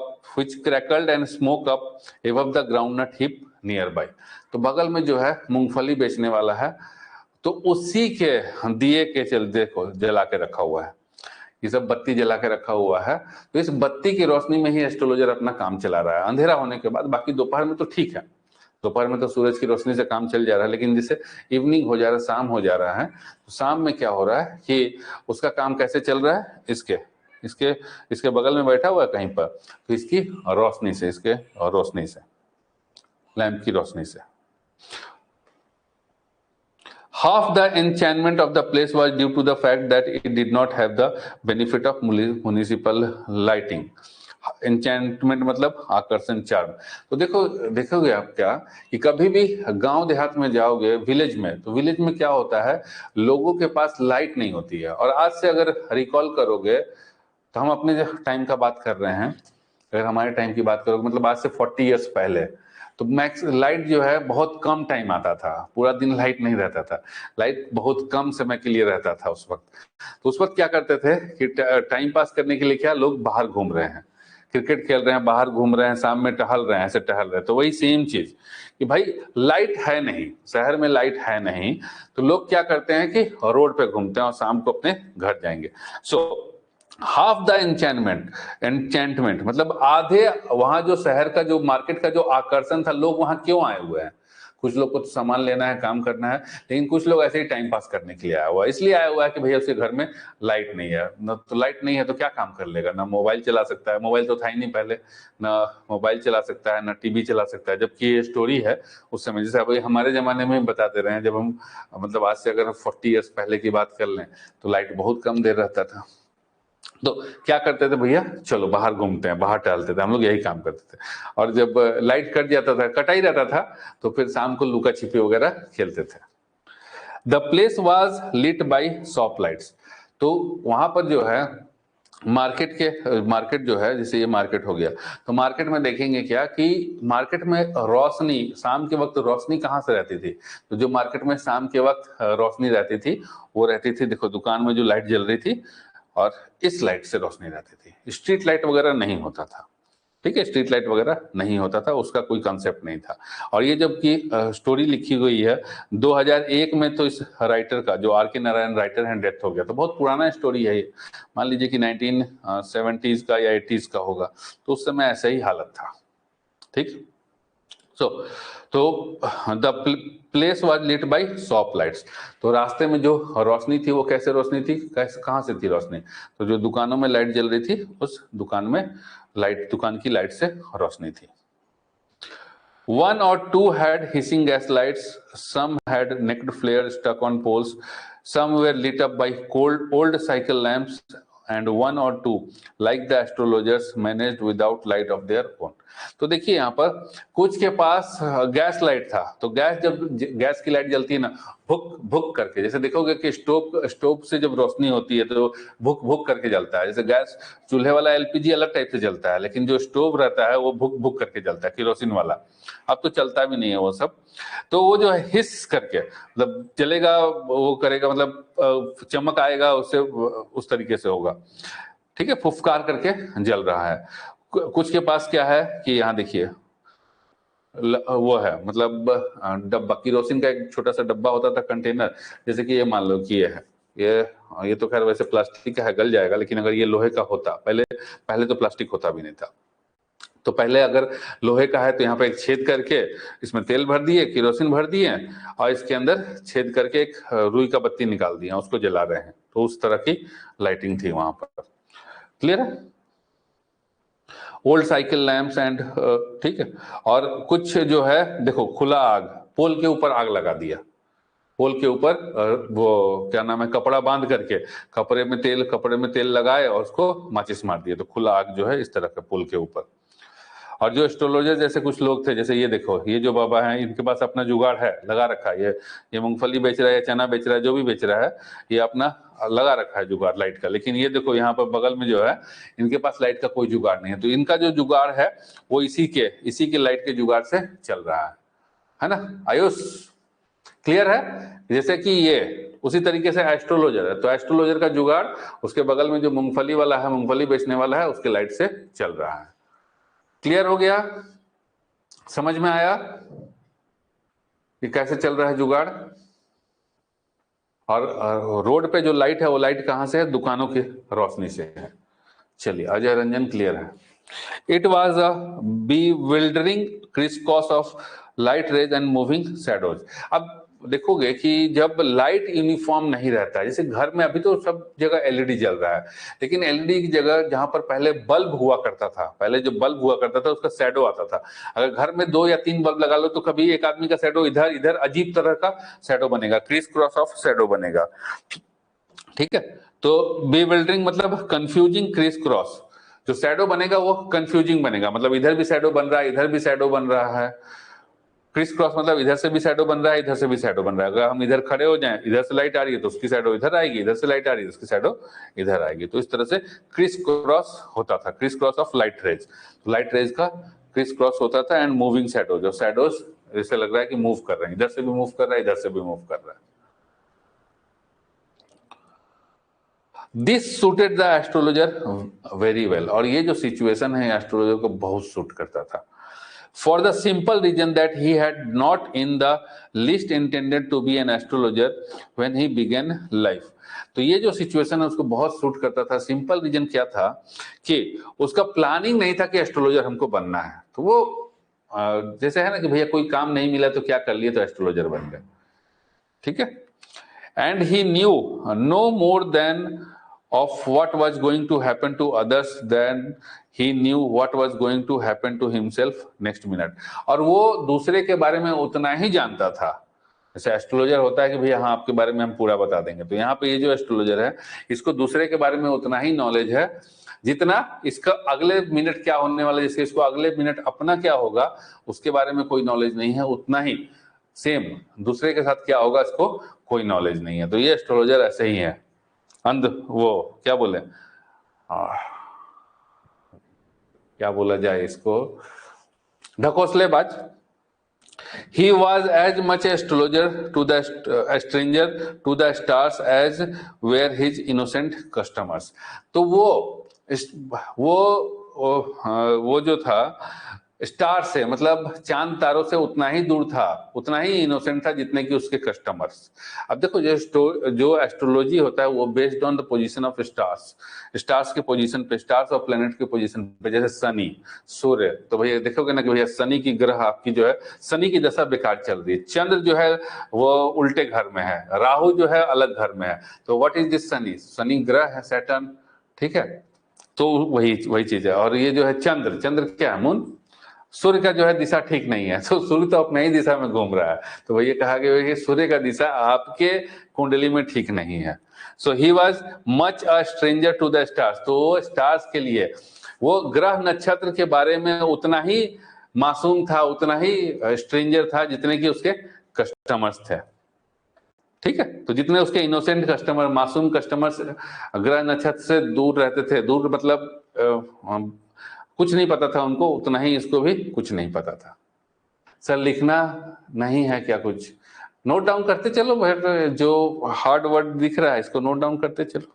above the groundnut heap nearby। तो बगल में जो है मूंगफली बेचने वाला है, तो उसी के दिए के चल देखो जला के रखा हुआ है, ये सब बत्ती जला के रखा हुआ है, तो इस बत्ती की रोशनी में ही एस्ट्रोलॉजर अपना काम चला रहा है अंधेरा होने के बाद। बाकी दोपहर में तो ठीक है, दोपहर में तो सूरज की रोशनी से काम चल जा रहा है, लेकिन जैसे इवनिंग हो जा रहा है, शाम हो जा रहा है, तो शाम में क्या हो रहा है कि उसका काम कैसे चल रहा है, इसके बगल में बैठा हुआ है कहीं पर, तो इसकी रोशनी से, इसके रोशनी से, लैंप की रोशनी से। Half the enchantment of the place was due to the fact that it did not have the benefit of municipal lighting. Enchantment मतलब आकर्षण, चार्म। तो देखोगे आप क्या कि कभी भी गांव देहात में जाओगे, विलेज में, तो विलेज में क्या होता है, लोगों के पास लाइट नहीं होती है। और आज से अगर रिकॉल करोगे तो हम अपने टाइम का बात कर रहे हैं, अगर हमारे टाइम की बात करोगे मतलब आज से 40 इयर्स पहले, तो मैक्स लाइट जो है बहुत कम टाइम आता था, पूरा दिन लाइट नहीं रहता था, लाइट बहुत कम समय के लिए रहता था उस वक्त। तो उस वक्त क्या करते थे कि टाइम पास करने के लिए क्या, लोग बाहर घूम रहे हैं, क्रिकेट खेल रहे हैं, बाहर घूम रहे हैं, शाम में टहल रहे हैं, ऐसे टहल रहे हैं। तो वही सेम चीज कि भाई लाइट है नहीं, शहर में लाइट है नहीं, तो लोग क्या करते हैं कि रोड पे घूमते हैं और शाम को अपने घर जाएंगे। सो हाफ द एंचेंटमेंट मतलब आधे, वहां जो शहर का जो मार्केट का जो आकर्षण था, लोग वहां क्यों आए हुए हैं, कुछ लोग को तो सामान लेना है, काम करना है, लेकिन कुछ लोग ऐसे ही टाइम पास करने के लिए आया हुआ है। इसलिए आया हुआ है कि भैया उसके घर में लाइट नहीं है, न तो लाइट नहीं है तो क्या काम कर लेगा, ना मोबाइल चला सकता है, मोबाइल तो था ही नहीं पहले, ना मोबाइल चला सकता है, ना टीवी चला सकता है। जबकि ये स्टोरी है उस समय, जैसे अभी हमारे जमाने में बताते रहे हैं, जब हम मतलब आज से अगर 40 ईयर्स पहले की बात कर लें तो लाइट बहुत कम देर रहता था। तो क्या करते थे भैया, चलो बाहर घूमते हैं, बाहर टहलते थे, हम लोग यही काम करते थे। और जब लाइट कट जाता था, कटा ही रहता था, तो फिर शाम को लुका छिपी वगैरह खेलते थे। The place was lit by shop lights. तो वहां पर जो है मार्केट जो है, जैसे ये मार्केट हो गया, तो मार्केट में देखेंगे क्या कि मार्केट में रोशनी, शाम के वक्त रोशनी कहाँ से रहती थी, तो जो मार्केट में शाम के वक्त रोशनी रहती थी वो रहती थी, देखो दुकान में जो लाइट जल रही थी और इस लाइट से रोशनी रहती थी। स्ट्रीट लाइट वगैरह नहीं होता था, ठीक है, स्ट्रीट लाइट वगैरह नहीं होता था, उसका कोई कंसेप्ट नहीं था। और ये जबकि स्टोरी लिखी गई है 2001 में, तो इस राइटर का जो R.K. नारायण राइटर हैं, डेथ हो गया। तो बहुत पुराना स्टोरी है ये, मान लीजिए कि 1970s का या 80s का होगा, तो उस समय ऐसा ही हालत था, ठीक। तो the place was lit by shop lights. तो रास्ते में जो रोशनी थी वो कैसे रोशनी थी, कैसे, कहाँ से थी रोशनी, तो जो दुकानों में लाइट जल रही थी, उस दुकान में लाइट, दुकान की लाइट से रोशनी थी। One or two had hissing gas lights, some had naked flares stuck on poles, some were lit up by cold old cycle lamps, and one or two, like the astrologers, managed without light of their own. तो देखिए यहाँ पर कुछ के पास gas light था, तो जब gas की लाइट जलती है ना, भुक भुक करके, जैसे देखोगे कि स्टोव से जब रोशनी होती है तो भुक भुक करके जलता है। जैसे गैस चूल्हे वाला LPG अलग टाइप से जलता है, लेकिन जो स्टोव रहता है वो भुक भुक करके जलता है, केरोसिन वाला। अब तो चलता भी नहीं है वो सब, तो वो जो है हिस करके मतलब चलेगा, वो करेगा, मतलब चमक आएगा उससे, उस तरीके से होगा, ठीक है, फुफकार करके जल रहा है। कुछ के पास क्या है कि यहाँ देखिए वो है, मतलब डब्बा, केरोसिन का एक छोटा सा डब्बा होता था, कंटेनर, जैसे कि ये मान लो कि ये है, ये तो खैर वैसे प्लास्टिक का है, गल जाएगा, लेकिन अगर ये लोहे का होता, पहले तो प्लास्टिक होता भी नहीं था, तो पहले अगर लोहे का है तो यहाँ पे एक छेद करके इसमें तेल भर दिए, केरोसिन भर दिए, और इसके अंदर छेद करके एक रुई का बत्ती निकाल दिया, उसको जला रहे हैं। तो उस तरह की लाइटिंग थी वहां पर। क्लियर है? ओल्ड साइकिल लैंप्स एंड, ठीक है। और कुछ जो है देखो, खुला आग, पोल के ऊपर आग लगा दिया, पोल के ऊपर वो क्या नाम है, कपड़ा बांध करके कपड़े में तेल लगाए और उसको माचिस मार दिए, तो खुला आग जो है इस तरह का पोल के ऊपर। और जो एस्ट्रोलॉजर जैसे कुछ लोग थे, जैसे ये देखो, ये जो बाबा हैं, इनके पास अपना जुगाड़ है, लगा रखा है, ये मूंगफली बेच रहा है या चना बेच रहा है, जो भी बेच रहा है, ये अपना लगा रखा है जुगाड़ लाइट का। लेकिन ये देखो यहाँ पर बगल में जो है, इनके पास लाइट का कोई जुगाड़ नहीं है, तो इनका जो जुगाड़ है वो इसी के लाइट के जुगाड़ से चल रहा है ना। आयुष क्लियर है? जैसे कि ये उसी तरीके से एस्ट्रोलॉजर है, तो एस्ट्रोलॉजर का जुगाड़ उसके बगल में जो मूंगफली वाला है, मूंगफली बेचने वाला है, उसके लाइट से चल रहा है। क्लियर हो गया? समझ में आया कि कैसे चल रहा है जुगाड़? और रोड पे जो लाइट है, वो लाइट कहां से है? दुकानों की रोशनी से है। चलिए, अजय रंजन क्लियर है? It was a bewildering crisscross of light rays and moving shadows. अब देखोगे कि जब लाइट यूनिफॉर्म नहीं रहता है, जैसे घर में अभी तो सब जगह एलईडी जल रहा है, लेकिन एलईडी की जगह जहां पर पहले बल्ब हुआ करता था, पहले जो बल्ब हुआ करता था उसका शैडो आता था। अगर घर में 2 या 3 बल्ब लगा लो तो कभी एक आदमी का शैडो इधर इधर अजीब तरह का शैडो बनेगा, क्रिस क्रॉस ऑफ शैडो बनेगा। ठीक है, तो बेविल्डरिंग मतलब कंफ्यूजिंग क्रिस क्रॉस, जो शैडो बनेगा वो कंफ्यूजिंग बनेगा, मतलब इधर भी शैडो बन रहा है, इधर भी शैडो बन रहा है। क्रिस क्रॉस मतलब इधर से भी शैडो बन रहा है, इधर से भी शैडो बन रहा है। अगर हम इधर खड़े हो जाएं, इधर से लाइट आ रही है तो उसकी शैडो इधर आएगी, इधर से लाइट आ रही है उसकी शैडो इधर आएगी। तो इस तरह से क्रिस क्रॉस होता था, criss cross of light rays. तो लाइट रेज का क्रिस क्रॉस होता था। एंड मूविंग शैडो, जो शैडोज जैसे लग रहा है कि मूव कर रहे हैं, इधर से भी मूव कर रहा है, इधर से भी मूव कर रहा है। This suited the astrologer very well, और ये जो सिचुएशन है एस्ट्रोलॉजर को बहुत सूट करता था। For the simple reason that he had not in the least intended to be an astrologer when he began life. तो ये जो सिचुएशन है उसको बहुत सूट करता था। सिंपल रीजन क्या था कि उसका प्लानिंग नहीं था कि एस्ट्रोलॉजर हमको बनना है। तो वो जैसे है ना कि भैया कोई काम नहीं मिला तो क्या कर लिए, तो एस्ट्रोलॉजर बन गए। ठीक है, and he knew no more than of what was going to happen to others than he knew what was going to happen to himself next minute। और वो दूसरे के बारे में उतना ही जानता था, जैसे एस्ट्रोलॉजर होता है कि भैया हाँ आपके बारे में हम पूरा बता देंगे, तो यहाँ पे ये जो एस्ट्रोलॉजर है इसको दूसरे के बारे में उतना ही नॉलेज है जितना इसका अगले मिनट क्या होने वाला है, जैसे इसको अगले मिनट अपना क्या होगा उसके बारे में कोई नॉलेज नहीं है, उतना ही सेम दूसरे के साथ क्या होगा इसको कोई नॉलेज नहीं है। तो ये एस्ट्रोलॉजर ऐसे ही है, अंध वो क्या बोले क्या बोला जाए इसको, ढकोसलेबाज। He was as much astrologer to the stranger to the stars as were his innocent customers। तो वो जो था स्टार से मतलब चांद तारों से उतना ही दूर था, उतना ही इनोसेंट था जितने कि उसके कस्टमर्स। अब देखो जो एस्ट्रोलॉजी होता है वो based on the position of stars, stars के पोजीशन पे, स्टार्स और प्लेनेट के पोजीशन पे। जैसे शनि, सूर्य, तो भैया देखोगे ना कि भैया शनि की ग्रह आपकी जो है शनि की दशा बेकार चल रही है, चंद्र जो है वो उल्टे घर में है, राहु जो है अलग घर में है। तो what is this Shani, Shani ग्रह है सैटर्न। ठीक है, तो वही चीज है। और ये जो है चंद्र, चंद्र क्या है, मून। सूर्य का जो है दिशा ठीक नहीं है, तो सूर्य तो अपने ही दिशा में घूम रहा है, तो वही कहा गया कि सूर्य का दिशा आपके कुंडली में ठीक नहीं है। So he was much a stranger to the stars. तो वो स्टार्स के लिए वो ग्रह नक्षत्र के बारे में उतना ही मासूम था, उतना ही स्ट्रेंजर था जितने कि उसके कस्टमर्स थे। ठीक है, तो जितने उसके इनोसेंट कस्टमर, मासूम कस्टमर्स ग्रह नक्षत्र से दूर रहते थे, दूर मतलब कुछ नहीं पता था उनको, उतना ही इसको भी कुछ नहीं पता था। सर लिखना नहीं है क्या कुछ, नोट डाउन करते चलो, जो हार्ड वर्ड दिख रहा है इसको नोट डाउन करते चलो,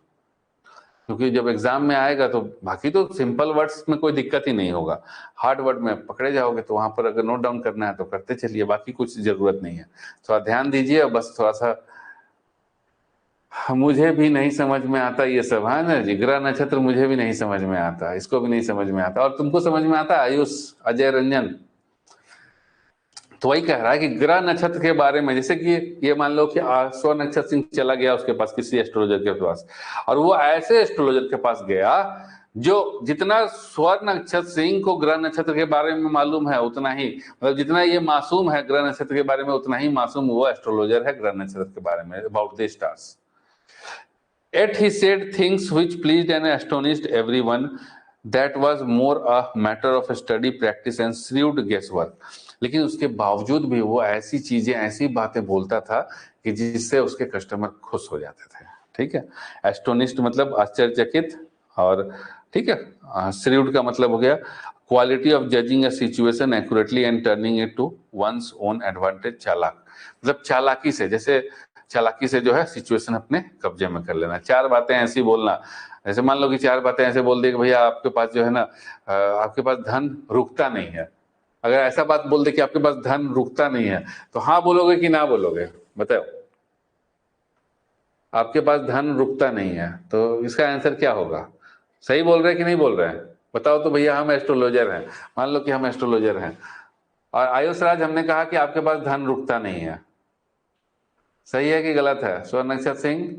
क्योंकि जब एग्जाम में आएगा तो बाकी तो सिंपल वर्ड्स में कोई दिक्कत ही नहीं होगा, हार्ड वर्ड में पकड़े जाओगे तो वहां पर अगर नोट डाउन करना है तो करते चलिए, बाकी कुछ जरूरत नहीं है। थोड़ा ध्यान दीजिए, बस थोड़ा सा मुझे भी नहीं समझ में आता ये सब, है ना जी, ग्रह नक्षत्र मुझे भी नहीं समझ में आता, इसको भी नहीं समझ में आता, और तुमको समझ में आता आयुष, अजय रंजन। तो वही कह रहा है कि ग्रह नक्षत्र के बारे में, जैसे कि ये मान लो कि स्व नक्षत्र सिंह चला गया उसके पास, किसी एस्ट्रोलॉजर के पास, और वो ऐसे एस्ट्रोलॉजर के पास गया जो जितना स्वर्ण नक्षत्र सिंह को ग्रह नक्षत्र के बारे में मालूम है उतना ही, मतलब जितना ये मासूम है ग्रह नक्षत्र के बारे में उतना ही मासूम वो एस्ट्रोलॉजर है ग्रह नक्षत्र के बारे में, about the stars. Yet he said things which pleased and astonished everyone. That was more a matter of study, practice and shrewd guesswork। लेकिन उसके बावजूद भी वो ऐसी चीजें, ऐसी बातें बोलता था कि जिससे उसके कस्टमर खुश हो जाते थे। ठीक है, एस्टोनिस्ट मतलब आश्चर्यचकित, और ठीक है, श्रीउड का मतलब हो गया quality of judging a situation accurately and turning it to one's own advantage. चालाक मतलब चालाकी से, जैसे चालाकी से जो है सिचुएशन अपने कब्जे में कर लेना। चार बातें ऐसी बोलना, जैसे मान लो कि चार बातें ऐसे बोल दी कि भैया आपके पास जो है ना, आपके पास धन रुकता नहीं है। अगर ऐसा बात बोल दे कि आपके पास धन रुकता नहीं है, तो हाँ बोलोगे कि ना बोलोगे, बताओ। आपके पास धन रुकता नहीं है, तो इसका आंसर क्या होगा, सही बोल रहे हैं कि नहीं बोल रहे हैं, बताओ तो भैया। हम एस्ट्रोलॉजर हैं, मान लो कि हम एस्ट्रोलॉजर हैं, और आयुष राज हमने कहा कि आपके पास धन रुकता नहीं है, सही है कि गलत है स्वर्ण अक्षर सिंह?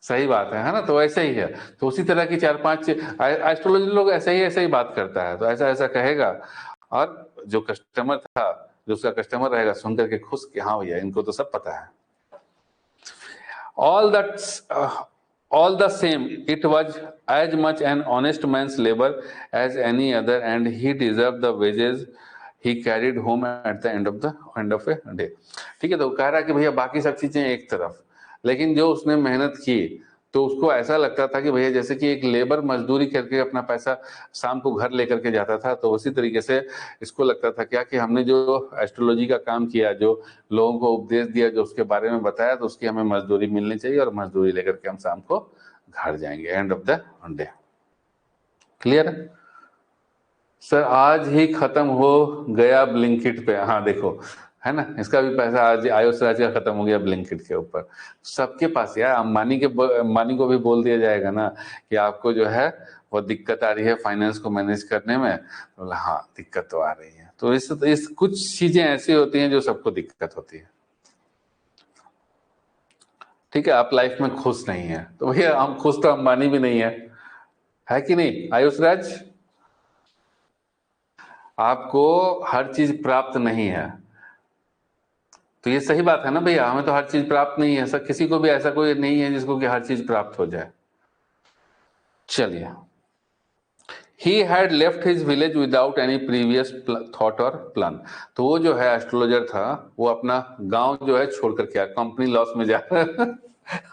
सही बात है ना? तो ऐसे ही है। तो उसी तरह की चार पांच एस्ट्रोलॉजी लोग ऐसे ही बात करता है, तो ऐसा ऐसा कहेगा, और जो कस्टमर था, जो उसका कस्टमर रहेगा, सुन करके खुश कि हाँ भैया इनको तो सब पता है। All that, all the same, it was as much an honest man's labor as any other, and he deserved the wages he carried home at the end of a day. ठीक है, तो कह रहा है कि भैया बाकी सब चीजें एक तरफ, लेकिन जो उसने मेहनत की, तो उसको ऐसा लगता था कि भैया जैसे कि एक लेबर मजदूरी करके अपना पैसा शाम को घर लेकर के जाता था, तो उसी तरीके से इसको लगता था क्या कि हमने जो एस्ट्रोलॉजी का काम किया, जो लोगों को उपदेश दिया, जो उसके बारे में बताया, तो उसकी हमें मजदूरी मिलनी चाहिए, और मजदूरी लेकर के हम शाम को घर जाएंगे end of the day. Clear है सर? आज ही खत्म हो गया ब्लिंकिट पे। हाँ देखो, है ना, इसका भी पैसा आज आयुष राज का खत्म हो गया ब्लिंकिट के ऊपर। सबके पास यार, अंबानी को भी बोल दिया जाएगा ना कि आपको जो है वो दिक्कत आ रही है फाइनेंस को मैनेज करने में, तो बोला हाँ दिक्कत तो आ रही है। तो इस कुछ चीजें ऐसी होती हैं जो सबको दिक्कत होती है। ठीक है, आप लाइफ में खुश नहीं है, तो भैया हम खुश, तो अंबानी भी नहीं है कि नहीं आयुष राज? आपको हर चीज प्राप्त नहीं है, तो ये सही बात है ना भैया, हमें तो हर चीज प्राप्त नहीं है सर, किसी को भी ऐसा कोई नहीं है जिसको कि हर चीज प्राप्त हो जाए। चलिए, he had left his village without any previous thought और प्लान। तो वो जो है एस्ट्रोलॉजर था, वो अपना गांव जो है छोड़ करके आया, कंपनी लॉस में जा रहा है।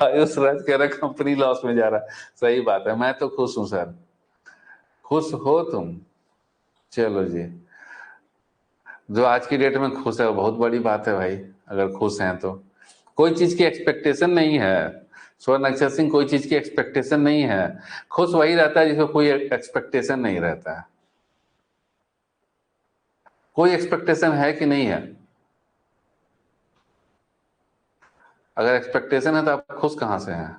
आयुष राज कह रहा है कंपनी लॉस में जा रहा है। सही बात है, मैं तो खुश हूं सर। खुश हो तुम? चलो जी, जो आज की डेट में खुश है वो बहुत बड़ी बात है भाई। अगर खुश हैं तो कोई चीज की एक्सपेक्टेशन नहीं है। स्वर्ण अक्षर सिंह, कोई चीज की एक्सपेक्टेशन नहीं है। खुश वही रहता है जिसको कोई एक्सपेक्टेशन नहीं रहता है। कोई एक्सपेक्टेशन है कि नहीं है? अगर एक्सपेक्टेशन है तो आप खुश कहां से हैं?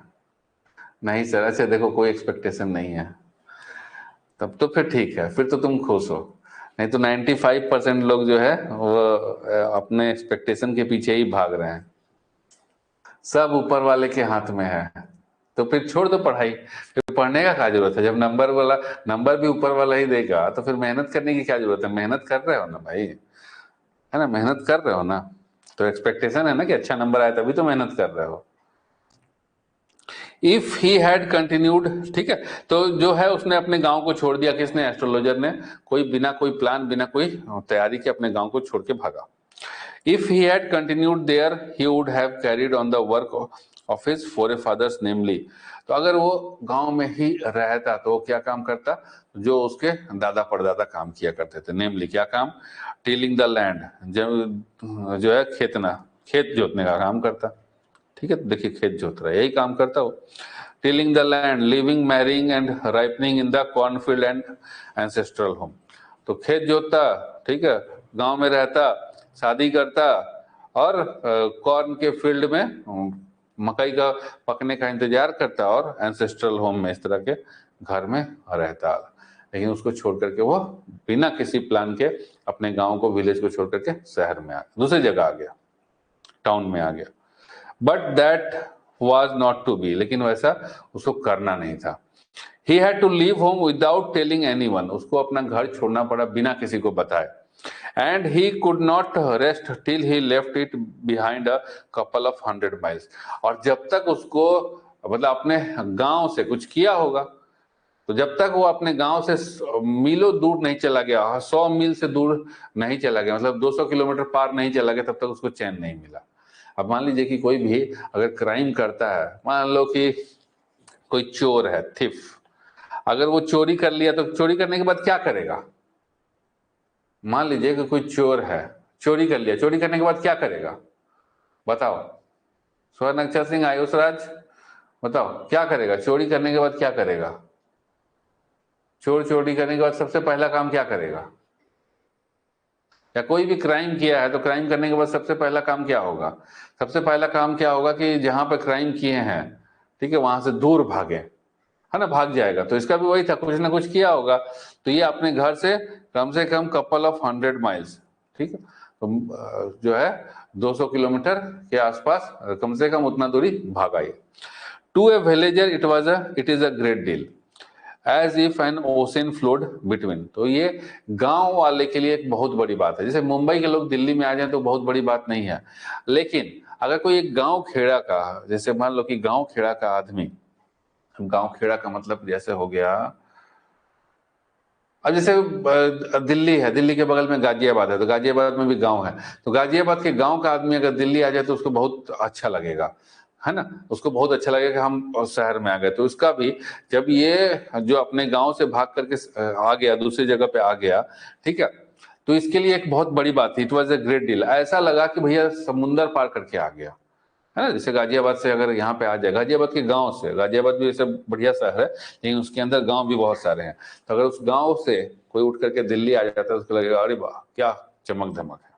नहीं सर, अच्छा देखो कोई एक्सपेक्टेशन नहीं है, तब तो फिर ठीक है, फिर तो तुम खुश हो। नहीं तो 95% लोग जो है वो अपने एक्सपेक्टेशन के पीछे ही भाग रहे हैं। सब ऊपर वाले के हाथ में है, तो फिर छोड़ दो पढ़ाई, फिर पढ़ने का क्या जरूरत है? जब नंबर भी ऊपर वाला ही देगा, तो फिर मेहनत करने की क्या जरूरत है? मेहनत कर रहे हो ना भाई, है ना, मेहनत कर रहे हो ना, तो एक्सपेक्टेशन है ना कि अच्छा नंबर आए, तभी तो मेहनत कर रहे हो। इफ ही हैड कंटिन्यूड, ठीक है, तो जो है उसने अपने गांव को छोड़ दिया, किसने? एस्ट्रोलॉजर ने। बिना कोई प्लान, बिना कोई तैयारी के अपने गांव को छोड़ के भागा। If he had continued there, he would have carried on the work of his forefathers, namely, तो अगर वो गांव में ही रहता तो वो क्या काम करता? जो उसके दादा परदादा काम किया करते थे। नेमली क्या काम? टिलिंग द लैंड, जो है खेत जोतने का काम करता। ठीक है, तो देखिए खेत जोत रहा है, यही काम करता हो। Tilling the land, living, marrying and ripening in the cornfield and ancestral home. तो खेत जोतता, ठीक है, गांव में रहता, शादी करता, और कॉर्न के फील्ड में मकई का पकने का इंतजार करता, और एंसेस्ट्रल होम में, इस तरह के घर में रहता। लेकिन उसको छोड़ करके वो बिना किसी प्लान के अपने गांव को, विलेज को छोड़ करके शहर में दूसरी जगह आ गया, टाउन में आ गया। But that was not to be, लेकिन वैसा उसको करना नहीं था। He had to leave home without telling anyone, उसको अपना घर छोड़ना पड़ा बिना किसी को बताए। And he could not rest till he left it behind a couple of 100 miles. और जब तक उसको, मतलब अपने गांव से कुछ किया होगा, तो जब तक वो अपने गांव से मीलों दूर नहीं चला गया, 100 मील से दूर नहीं चला गया, मतलब 200 किलोमीटर पार नहीं चला गया, तब तक उसको चैन नहीं मिला। अब मान लीजिए कि कोई भी अगर क्राइम करता है, मान लो कि कोई चोर है, थिफ, अगर वो चोरी कर लिया, तो चोरी करने के बाद क्या करेगा? मान लीजिए कि कोई चोर है, चोरी कर लिया, चोरी करने के बाद क्या करेगा? बताओ, स्वर्ण अक्षर सिंह, आयुष राज, बताओ क्या करेगा? चोरी करने के बाद क्या करेगा? चोरी करने के बाद सबसे पहला काम क्या करेगा? या कोई भी क्राइम किया है तो क्राइम करने के बाद सबसे पहला काम क्या होगा? सबसे पहला काम क्या होगा कि जहां पर क्राइम किए हैं, ठीक है, वहां से दूर भागे, है ना, भाग जाएगा। तो इसका भी वही था, कुछ ना कुछ किया होगा। तो ये अपने घर से कम कपल ऑफ 100 माइल्स, ठीक है, तो जो है 200 किलोमीटर के आसपास कम से कम उतना दूरी भागा ये। To a villager it is a great deal as if an ocean flowed between. तो ये गांव वाले के लिए एक बहुत बड़ी बात है। जैसे मुंबई के लोग दिल्ली में आ जाए तो बहुत बड़ी बात नहीं है, लेकिन अगर कोई एक गांव खेड़ा का, जैसे मान लो कि गांव खेड़ा का आदमी, गांव खेड़ा का मतलब जैसे हो गया, अब जैसे दिल्ली है, दिल्ली के बगल में गाजियाबाद है, तो गाजियाबाद में भी गांव है, तो गाजियाबाद के गांव का आदमी अगर दिल्ली आ जाए तो उसको बहुत अच्छा लगेगा, है ना, उसको बहुत अच्छा लगेगा कि हम शहर में आ गए। तो उसका भी जब ये जो अपने गांव से भाग करके आ गया, दूसरी जगह पे आ गया, ठीक है, तो इसके लिए एक बहुत बड़ी बात थी। It was a great deal. ऐसा लगा कि भैया समुंदर पार करके आ गया, है ना। जैसे गाजियाबाद से अगर यहाँ पे आ जाए, गाजियाबाद के गांव से, गाजियाबाद भी ऐसे बढ़िया शहर है लेकिन उसके अंदर गांव भी बहुत सारे हैं, तो अगर उस गांव से कोई उठ करके दिल्ली आ जाता है तो उसको लगेगा अरे वाह क्या चमक धमक है,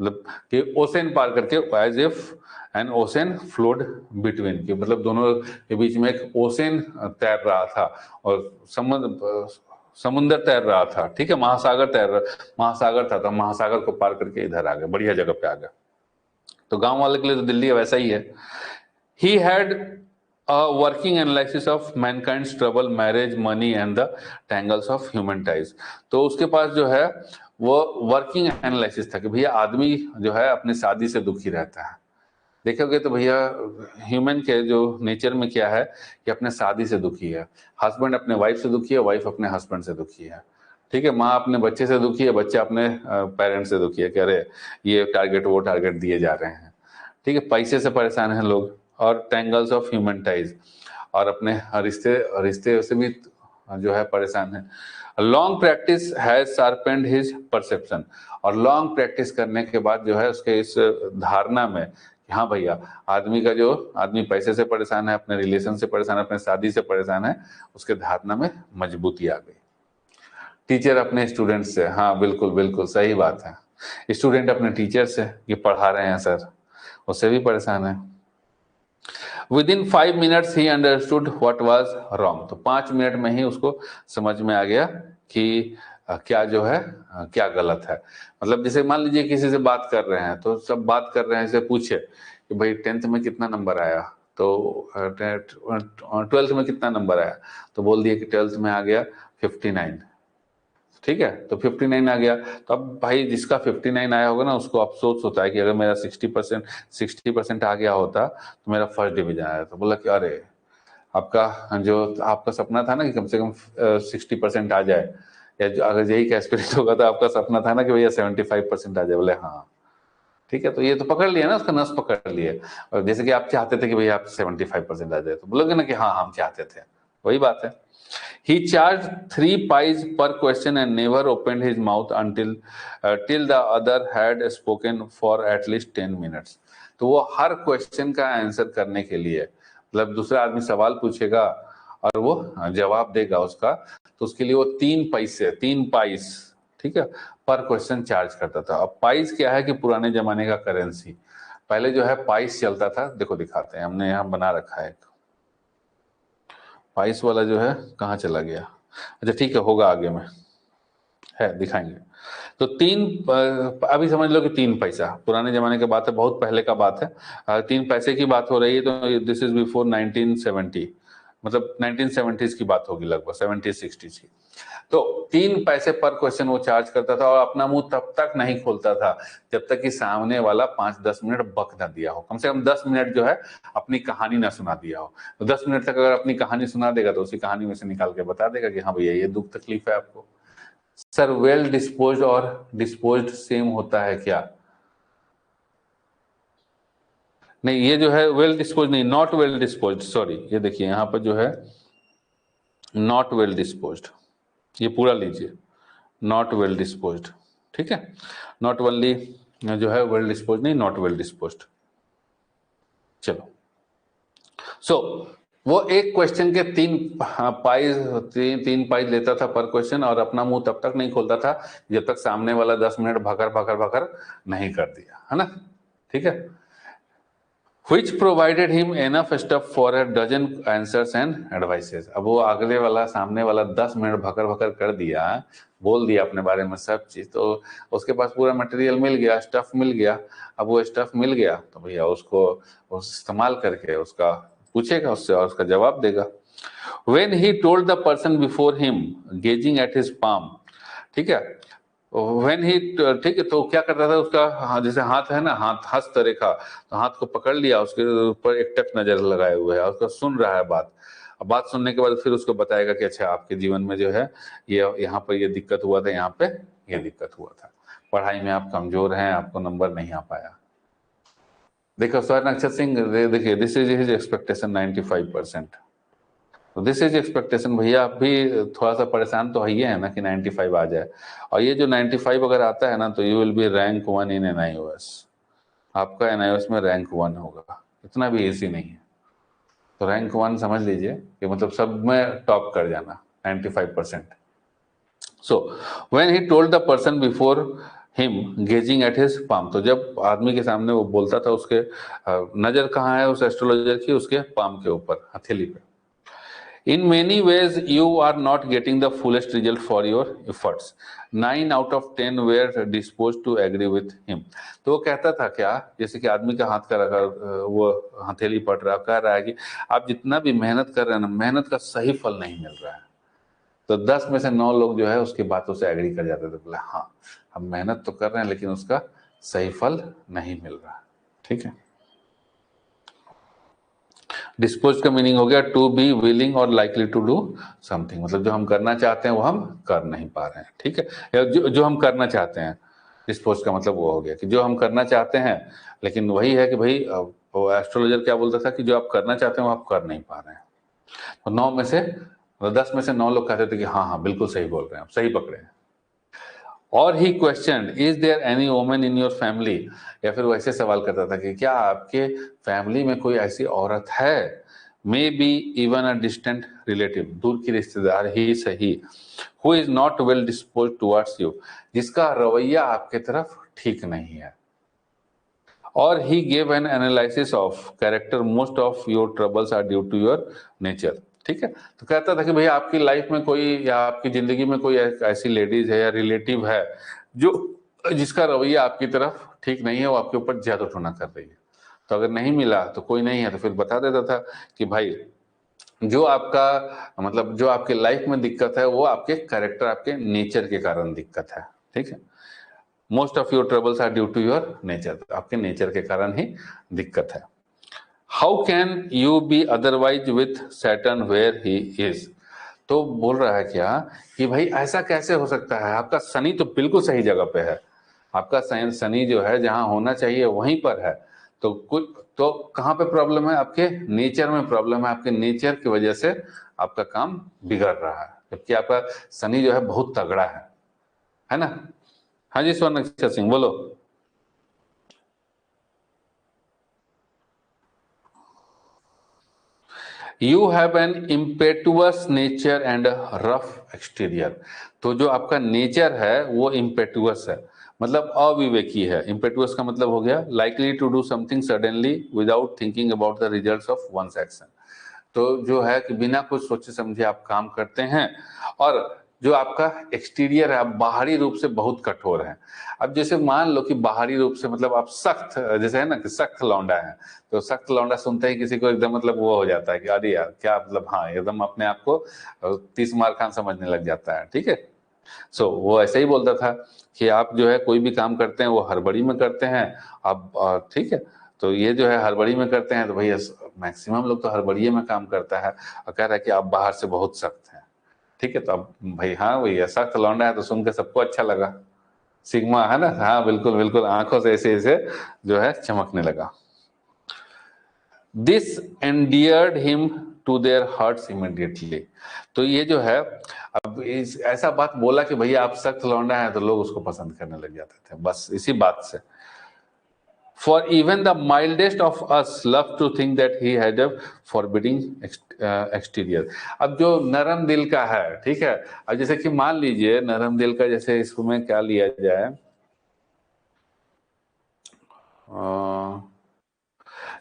मतलब कि ओशन पार करके, as if an ocean flowed between, कि मतलब दोनों के बीच में एक ओशन तैर रहा था और समुद्र तैर रहा था, ठीक है, महासागर था, तो महासागर को पार करके इधर आ गए, बढ़िया जगह पे आ गए। तो गांव वाले के लिए तो दिल्ली वैसा ही है। He had a working analysis of mankind's trouble, marriage, money and the tangles of human ties. तो उसके पास जो है वो वर्किंग एनालिसिस था कि भैया आदमी जो है अपनी शादी से दुखी रहता है। देखोगे तो भैया ह्यूमन के जो नेचर में क्या है कि अपने शादी से दुखी है, हस्बैंड अपने वाइफ से दुखी है, वाइफ अपने हस्बैंड से दुखी है, ठीक है, माँ अपने बच्चे से दुखी है, बच्चा अपने पेरेंट्स से दुखी है कि अरे ये टारगेट वो टारगेट दिए जा रहे हैं, ठीक है, पैसे से परेशान है लोग, और टैंगल्स ऑफ ह्यूमन टाइज, और अपने रिश्ते रिश्ते से भी जो है परेशान है। Long practice has sharpened his perception, और लॉन्ग प्रैक्टिस करने के बाद जो है उसके इस धारणा में कि हाँ भैया आदमी का जो आदमी पैसे से परेशान है, अपने रिलेशन से परेशान है, अपने शादी से परेशान है, उसके धारणा में मजबूती आ गई। टीचर अपने स्टूडेंट से, हाँ बिल्कुल बिल्कुल सही बात है, स्टूडेंट अपने टीचर से कि पढ़ा रहे हैं सर, उससे भी परेशान है। With in 5 minutes he understood what was wrong. तो 5 मिनट में ही उसको समझ में आ गया कि क्या जो है क्या गलत है। मतलब जैसे मान लीजिए किसी से बात कर रहे हैं, तो सब बात कर रहे हैं, इसे पूछे कि भाई 10th में कितना नंबर आया, तो 12th में कितना नंबर आया, तो बोल दिया कि 12th में आ गया 59, ठीक है, तो 59 आ गया। तो अब भाई जिसका 59 आया होगा ना उसको अफसोस होता है कि अगर मेरा 60% आ गया होता तो मेरा फर्स्ट डिवीजन आया। तो बोला कि अरे आपका जो आपका सपना था ना कि कम से कम 60% आ जाए, या अगर यही का स्पिरिट होगा तो आपका सपना था ना कि भैया 75% आ जाए। बोले हाँ ठीक है, तो ये तो पकड़ लिया ना, उसका नस पकड़ लिया। और जैसे कि आप चाहते थे कि भैया आप 75% आ जाए, तो बोलोगे ना कि हाँ हम चाहते थे, वही बात है। He charged 3 pies per question and never opened his mouth until till the other had spoken for at least 10 minutes. तो वो हर क्वेश्चन का आंसर करने के लिए, मतलब दूसरा आदमी सवाल पूछेगा और वो जवाब देगा उसका, तो उसके लिए वो 3 पाइस, ठीक है, पर क्वेश्चन चार्ज करता था। अब पाइस क्या है कि पुराने जमाने का करेंसी, पहले जो है पाइस चलता था, देखो दिखाते हैं, हमने यहाँ बना रखा है, पाइस वाला जो है कहाँ चला गया, अच्छा ठीक है होगा आगे में, है दिखाएंगे। तो अभी समझ लो कि 3 पैसा पुराने जमाने की बात है, बहुत पहले का बात है, 3 पैसे की बात हो रही है, तो दिस इज बिफोर 1970, मतलब 1970s की बात होगी, लगभग 70-60s की। तो 3 पैसे पर क्वेश्चन वो चार्ज करता था, और अपना मुंह तब तक नहीं खोलता था जब तक कि सामने वाला 5-10 मिनट बक ना दिया हो, कम से कम 10 मिनट जो है अपनी कहानी ना सुना दिया हो। तो 10 मिनट तक अगर अपनी कहानी सुना देगा तो उसी कहानी में से निकाल के बता देगा कि हाँ भैया ये दुख तकलीफ है आपको। सर वेल डिस्पोज्ड और डिस्पोज्ड सेम होता है क्या? नहीं, ये जो है वेल डिस्पोज नहीं, नॉट वेल डिस्पोज्ड, सॉरी, ये देखिए यहाँ पर जो है नॉट वेल डिस्पोज्ड, ये पूरा लीजिए, नॉट वेल डिस्पोज्ड, ठीक है, नॉट ओनली जो है वेल डिस्पोज्ड नहीं, नॉट वेल डिस्पोज्ड। चलो, सो वो एक क्वेश्चन के 3 पाइज लेता था पर क्वेश्चन, और अपना मुंह तब तक नहीं खोलता था जब तक सामने वाला 10 मिनट भकर भकर भकर नहीं कर दिया, है ना, ठीक है। which provided him enough stuff for a dozen answers and advices। अब वो अगले वाला सामने वाला 10 मिनट भकर भकर कर दिया, बोल दिया अपने बारे में सब चीज, तो उसके पास पूरा मटेरियल मिल गया, स्टफ मिल गया। अब वो स्टफ मिल गया तो भैया उसको इस्तेमाल करके उसका पूछेगा उससे और उसका जवाब देगा। When he told the person before him, gazing at his palm, ठीक है, When he, ठीक है, तो क्या करता था उसका, हाँ, जैसे हाथ है ना, हाथ हस्त रेखा, तो हाथ को पकड़ लिया, उसके ऊपर एक टक नजर लगाए हुए है और उसका सुन रहा है बात। अब बात सुनने के बाद फिर उसको बताएगा कि अच्छा आपके जीवन में जो है ये यहाँ पर ये दिक्कत हुआ था, यहाँ पे ये दिक्कत हुआ था, पढ़ाई में आप कमजोर हैं, आपको नंबर नहीं आ पाया। देखो स्वर्ण अक्षर सिंह, देखिए दिस इज हिज एक्सपेक्टेशन 95%। तो दिस इज एक्सपेक्टेशन, भैया आप भी थोड़ा सा परेशान तो है ना कि 95 आ जाए, और ये जो 95 अगर आता है ना तो you will be rank 1 in NIOS, आपका NIOS में रैंक 1 होगा, इतना भी इजी नहीं है। तो रैंक 1 समझ लीजिए कि मतलब सब में टॉप कर जाना 95%। So when he told the person before him gazing at his palm, तो जब आदमी के सामने वो बोलता था, उसके नजर कहाँ है उस एस्ट्रोलॉजर की, उसके पाम के ऊपर, हथेली पे। In many ways, you are not getting the fullest result for your efforts. 9 out of 10 were disposed to agree with him. तो वो कहता था क्या, जैसे कि आदमी का हाथ का रखा, वो हथेली पड़ रहा, कह रहा है कि आप जितना भी मेहनत कर रहे हैं ना, मेहनत का सही फल नहीं मिल रहा है। तो 10 में से 9 लोग जो है उसकी बातों से एग्री कर जाते थे, बोले हाँ हम मेहनत तो कर रहे हैं लेकिन उसका सही फल नहीं मिल रहा। ठीक है, डिस्पोज का मीनिंग हो गया टू बी विलिंग और लाइकली टू डू समथिंग, मतलब जो हम करना चाहते हैं वो हम कर नहीं पा रहे हैं। ठीक है, या जो हम करना चाहते हैं, डिस्पोज का मतलब वो हो गया कि जो हम करना चाहते हैं, लेकिन वही है कि भाई वो एस्ट्रोलॉजर क्या बोलता था कि जो आप करना चाहते हैं वो आप कर नहीं पा रहे हैं। तो 9 में से 10 में से 9 लोग कहते थे कि हाँ हाँ बिल्कुल सही बोल रहे हैं, आप सही पकड़े हैं। और he question is there any women in your family, या फिर वैसे सवाल करता था कि क्या आपके फैमिली में कोई ऐसी औरत है, may be even a distant relative, दूर की रिश्तेदार ही सही, who is not well disposed towards you, जिसका रवैया आपके तरफ ठीक नहीं है। और he gave an analysis of character, most of your troubles are due to your nature. ठीक है, तो कहता था कि भैया आपकी लाइफ में कोई, या आपकी जिंदगी में कोई ऐसी लेडीज है या रिलेटिव है जो, जिसका रवैया आपकी तरफ ठीक नहीं है, वो आपके ऊपर ज्यादा टोना कर रही है। तो अगर नहीं मिला तो कोई नहीं है, तो फिर बता देता था कि भाई जो आपका, मतलब जो आपके लाइफ में दिक्कत है वो आपके कैरेक्टर, आपके नेचर के कारण दिक्कत है। ठीक है, most of your troubles are due to your nature, आपके नेचर के कारण ही दिक्कत है। How can you be otherwise with Saturn where he is, तो बोल रहा है क्या कि भाई ऐसा कैसे हो सकता है, आपका शनि तो बिल्कुल सही जगह पे है, आपका शनि जो है जहां होना चाहिए वहीं पर है, तो कुछ तो कहाँ पे प्रॉब्लम है, आपके नेचर में प्रॉब्लम है, आपके नेचर की वजह से आपका काम बिगड़ रहा है, जबकि आपका शनि जो है बहुत तगड़ा है ना। हाँ जी स्वर्ण अक्षर सिंह बोलो। You have an इम्पेटुअस nature and rough exterior, तो जो आपका नेचर है वो इम्पेटुअस है, मतलब अविवेकी है। इम्पेटुअस का मतलब हो गया likely to do something suddenly without thinking about the results of one's action, तो जो है कि बिना कुछ सोचे समझे आप काम करते हैं। और जो आपका एक्सटीरियर है, आप बाहरी रूप से बहुत कठोर हैं। अब जैसे मान लो कि बाहरी रूप से मतलब आप सख्त, जैसे है ना कि सख्त लौंडा है, तो सख्त लौंडा सुनते ही किसी को एकदम मतलब वो हो जाता है कि अरे यार क्या, मतलब हाँ एकदम अपने आप को 30 मार खान समझने लग जाता है। ठीक है, वो ऐसे ही बोलता था कि आप जो है कोई भी काम करते हैं वो हड़बड़ी में करते हैं आप, ठीक है, तो ये जो है हड़बड़ी में करते हैं, तो भैया मैक्सिमम लोग तो हड़बड़िए में काम करता है, और कह रहा है कि आप बाहर से बहुत सख्त हैं। ठीक है, तो अब भाई हाँ भैया सख्त लौंडा है तो सुन के सबको अच्छा लगा, सिग्मा है ना, हाँ बिल्कुल बिल्कुल, आंखों से ऐसे ऐसे जो है चमकने लगा। This endeared him to their hearts immediately, तो ये जो है अब ऐसा बात बोला कि भैया आप सख्त लौंडा है, तो लोग उसको पसंद करने लग जाते थे बस इसी बात से। For even the mildest of us love to think that he had a forbidding exterior, अब जो नरम दिल का है, ठीक है, अब जैसे कि मान लीजिए नरम दिल का, जैसे इसमें क्या लिया जाए,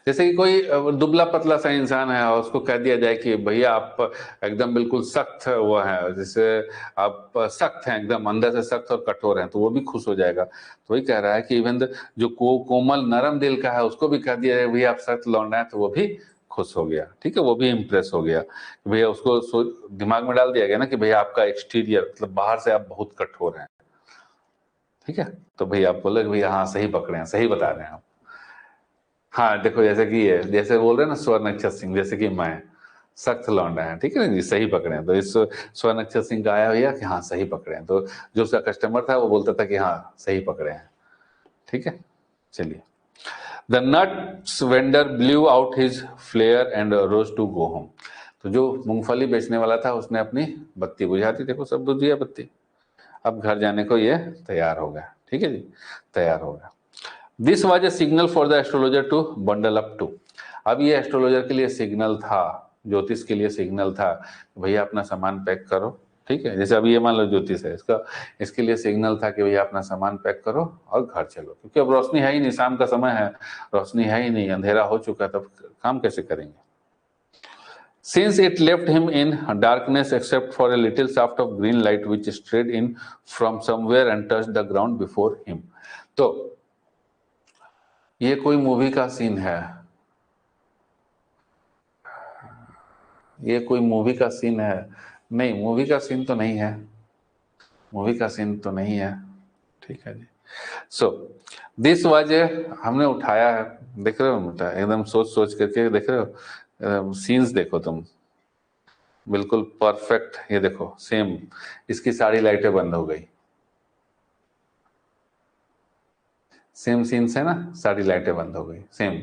जैसे कि कोई दुबला पतला सा इंसान है और उसको कह दिया जाए कि भैया आप एकदम बिल्कुल सख्त वो है, जैसे आप सख्त हैं, एकदम अंदर से सख्त और कठोर हैं, तो वो भी खुश हो जाएगा। तो वही कह रहा है कि इवन जो कोमल नरम दिल का है उसको भी कह दिया जाए भैया आप सख्त लौंडा है, तो वो भी खुश हो गया। ठीक है, वो भी इम्प्रेस हो गया। भैया उसको दिमाग में डाल दिया गया ना कि भैया आपका एक्सटीरियर मतलब बाहर से आप बहुत कठोर हैं। ठीक है, तो भैया आप बोले भैया हाँ सही पकड़े हैं, सही बता रहे हैं आप। हाँ देखो, जैसे कि ये जैसे बोल रहे हैं ना स्वर्ण अक्षर सिंह, जैसे कि मैं सख्त लौंडा है, ठीक है ना जी, सही पकड़े हैं। तो इस स्वर्ण अक्षर सिंह का आया भैया कि हाँ सही पकड़े हैं, तो जो उसका कस्टमर था वो बोलता था कि हाँ सही पकड़े हैं। ठीक है, चलिए। The nuts vendor blew out his flare and rose to go home. तो जो मूंगफली बेचने वाला था उसने अपनी बत्ती बुझा दी, देखो सब बुझ गया बत्ती, अब घर जाने को ये तैयार हो गया। ठीक है जी, तैयार हो गया। This was a signal for the astrologer to bundle up too. अब ये एस्ट्रोलॉजर के लिए सिग्नल था, ज्योतिष के लिए सिग्नल था, भैया अपना सामान पैक करो। ठीक है, जैसे अभी ये मान लो ज्योतिष है, इसके लिए सिग्नल था कि भैया अपना सामान पैक करो और घर चलो, क्योंकि अब रोशनी है ही नहीं, शाम का समय है, रोशनी है ही नहीं, अंधेरा हो चुका, तब काम कैसे करेंगे। Since it left him in darkness except for a little shaft of green light which strayed in from somewhere and touched the ground before him. तो ये कोई मूवी का सीन है, ये कोई मूवी का सीन है? नहीं, मूवी का सीन तो नहीं है, मूवी का सीन तो नहीं है। ठीक है जी। सो दिस वाज ए, हमने उठाया है, देख रहे हो बेटा, एकदम सोच सोच करके देख रहे हो, सीन्स देखो तुम, बिल्कुल परफेक्ट। ये देखो सेम, इसकी सारी लाइटें बंद हो गई, सेम सीन्स है ना, सारी लाइटें बंद हो गई, सेम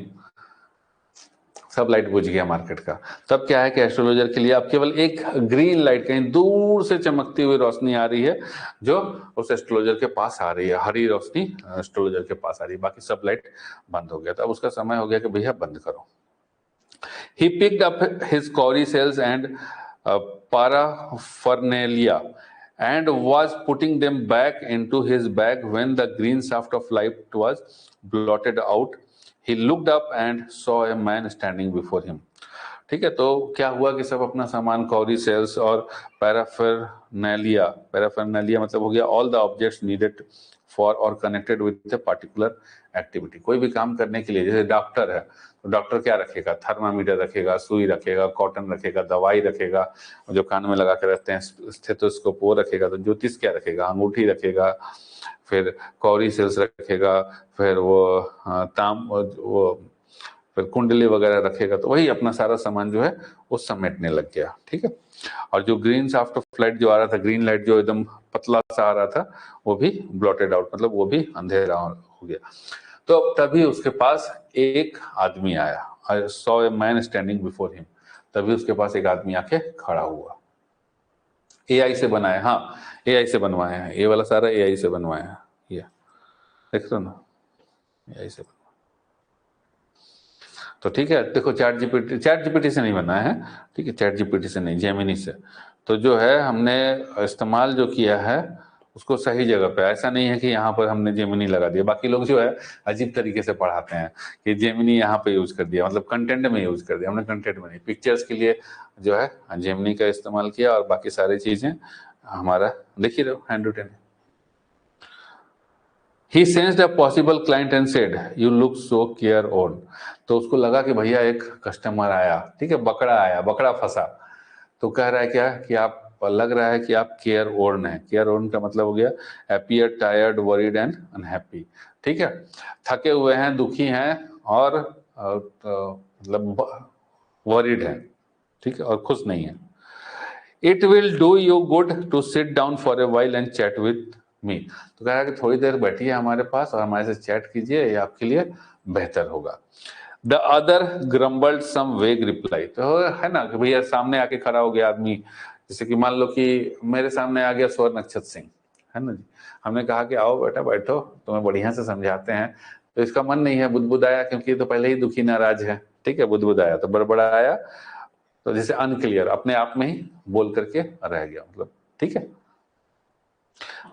सब लाइट बुझ गया मार्केट का। तब क्या है कि एस्ट्रोलॉजर के लिए अब केवल एक ग्रीन लाइट कहीं दूर से चमकती हुई रोशनी आ रही है, जो उस एस्ट्रोलॉजर के पास आ रही है, हरी रोशनी एस्ट्रोलॉजर के पास आ रही है, बाकी सब लाइट बंद हो गया। तो अब उसका समय हो गया कि भैया बंद करो। He picked up his cowrie shells and paraphernalia and was putting them back into his bag when the green shaft of light was blotted out. He looked up and saw a man standing before him. ठीक है, तो क्या हुआ कि सब अपना सामान, कौरी सेल्स और पैराफेरनालिया, पैराफेरनालिया मतलब हो गया all the objects needed for और connected with a particular activity. कोई भी काम करने के लिए, जैसे डॉक्टर है तो डॉक्टर क्या रखेगा, थर्मामीटर रखेगा, सुई रखेगा, कॉटन रखेगा, दवाई रखेगा, जो कान में लगा के रखते हैं स्टेथोस्कोप वो रखेगा। तो ज्योतिष क्या रखेगा, अंगूठी रखेगा, फिर कौरी सेल्स रखेगा, फिर वो वो फिर कुंडली वगैरह रखेगा। तो वही अपना सारा सामान जो है वो समेटने लग गया। ठीक है, और जो ग्रीन शाफ्ट ऑफ लाइट जो आ रहा था, ग्रीन लाइट जो एकदम पतला सा आ रहा था, वो भी ब्लॉटेड आउट, मतलब वो भी अंधेरा हो गया। तो तभी उसके पास एक आदमी आया, I saw a man standing before him. तभी उसके पास एक आदमी आके खड़ा हुआ। एआई से बनाया, हाँ एआई से बनवाया है, ये वाला सारा एआई से बनवाया है, ये देख रहे हो ना, एआई से। तो ठीक है, देखो चैट जीपीटी से नहीं बना है, ठीक है, चैट जीपीटी से नहीं, जेमिनी से। तो जो है हमने इस्तेमाल जो किया है उसको सही जगह पे, ऐसा नहीं है कि यहाँ पर हमने जेमिनी लगा दिया। बाकी लोग जो है अजीब तरीके से पढ़ाते हैं कि जेमिनी यहाँ पे यूज कर दिया, मतलब कंटेंट में यूज कर दिया। हमने कंटेंट में नहीं, पिक्चर्स के लिए जो है जेमिनी का इस्तेमाल किया, और बाकी सारी चीजें हमारा देख ही रहो handwritten. He sensed a possible client and said, "You look so care-worn." तो उसको लगा कि भैया एक कस्टमर आया, ठीक है, बकरा आया, बकरा फंसा। तो कह रहा है क्या कि आप, लग रहा है कि आप केयर ओर्न है। केयर ओर्न का मतलब हो गया happier, tired, worried and unhappy. ठीक है, थके हुए हैं, दुखी हैं, और मतलब वरीड है, ठीक है, और खुश नहीं है। It will do you good to sit down for a while and chat with me. तो कह रहा है कि थोड़ी देर बैठिए हमारे पास और हमारे से चैट कीजिए, ये आपके लिए बेहतर होगा। द अदर ग्रम्बल्ड सम वेग रिप्लाई। तो है ना कि भैया सामने आके खड़ा हो गया आदमी, जैसे कि मान लो कि मेरे सामने आ गया स्वर्ण अक्षत सिंह, है ना जी, हमने कहा कि आओ बेटा बैठो, तुम्हें बढ़िया से समझाते हैं। तो इसका मन नहीं है, बुदबुदाया, क्योंकि तो पहले ही दुखी नाराज है। ठीक है, बुदबुदाया तो बड़बड़ाया, तो जैसे अनक्लियर, अपने आप में ही बोल करके रह गया, मतलब। ठीक है,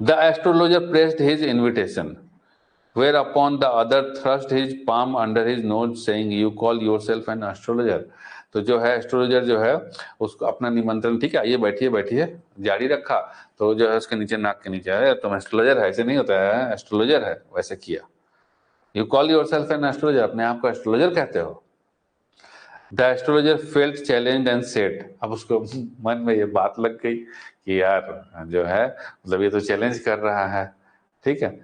the astrologer pressed his invitation. Whereupon the other thrust his palm under his nose, saying, "You call yourself an astrologer?" तो जो है एस्ट्रोलॉजर जो है उसको अपना निमंत्रण, ठीक है आइए बैठिए बैठिए, जारी रखा, तो जो है उसके नीचे, नाक के नीचे है, तुम एस्ट्रोलॉजर है, ऐसे नहीं होता है, एस्ट्रोलॉजर है, वैसे किया। You call yourself an astrologer, अपने आप को एस्ट्रोलॉजर कहते हो। The astrologer felt challenge and said, अब उसको मन में ये बात लग गई कि यार जो है मतलब ये तो चैलेंज कर रहा है, ठीक है।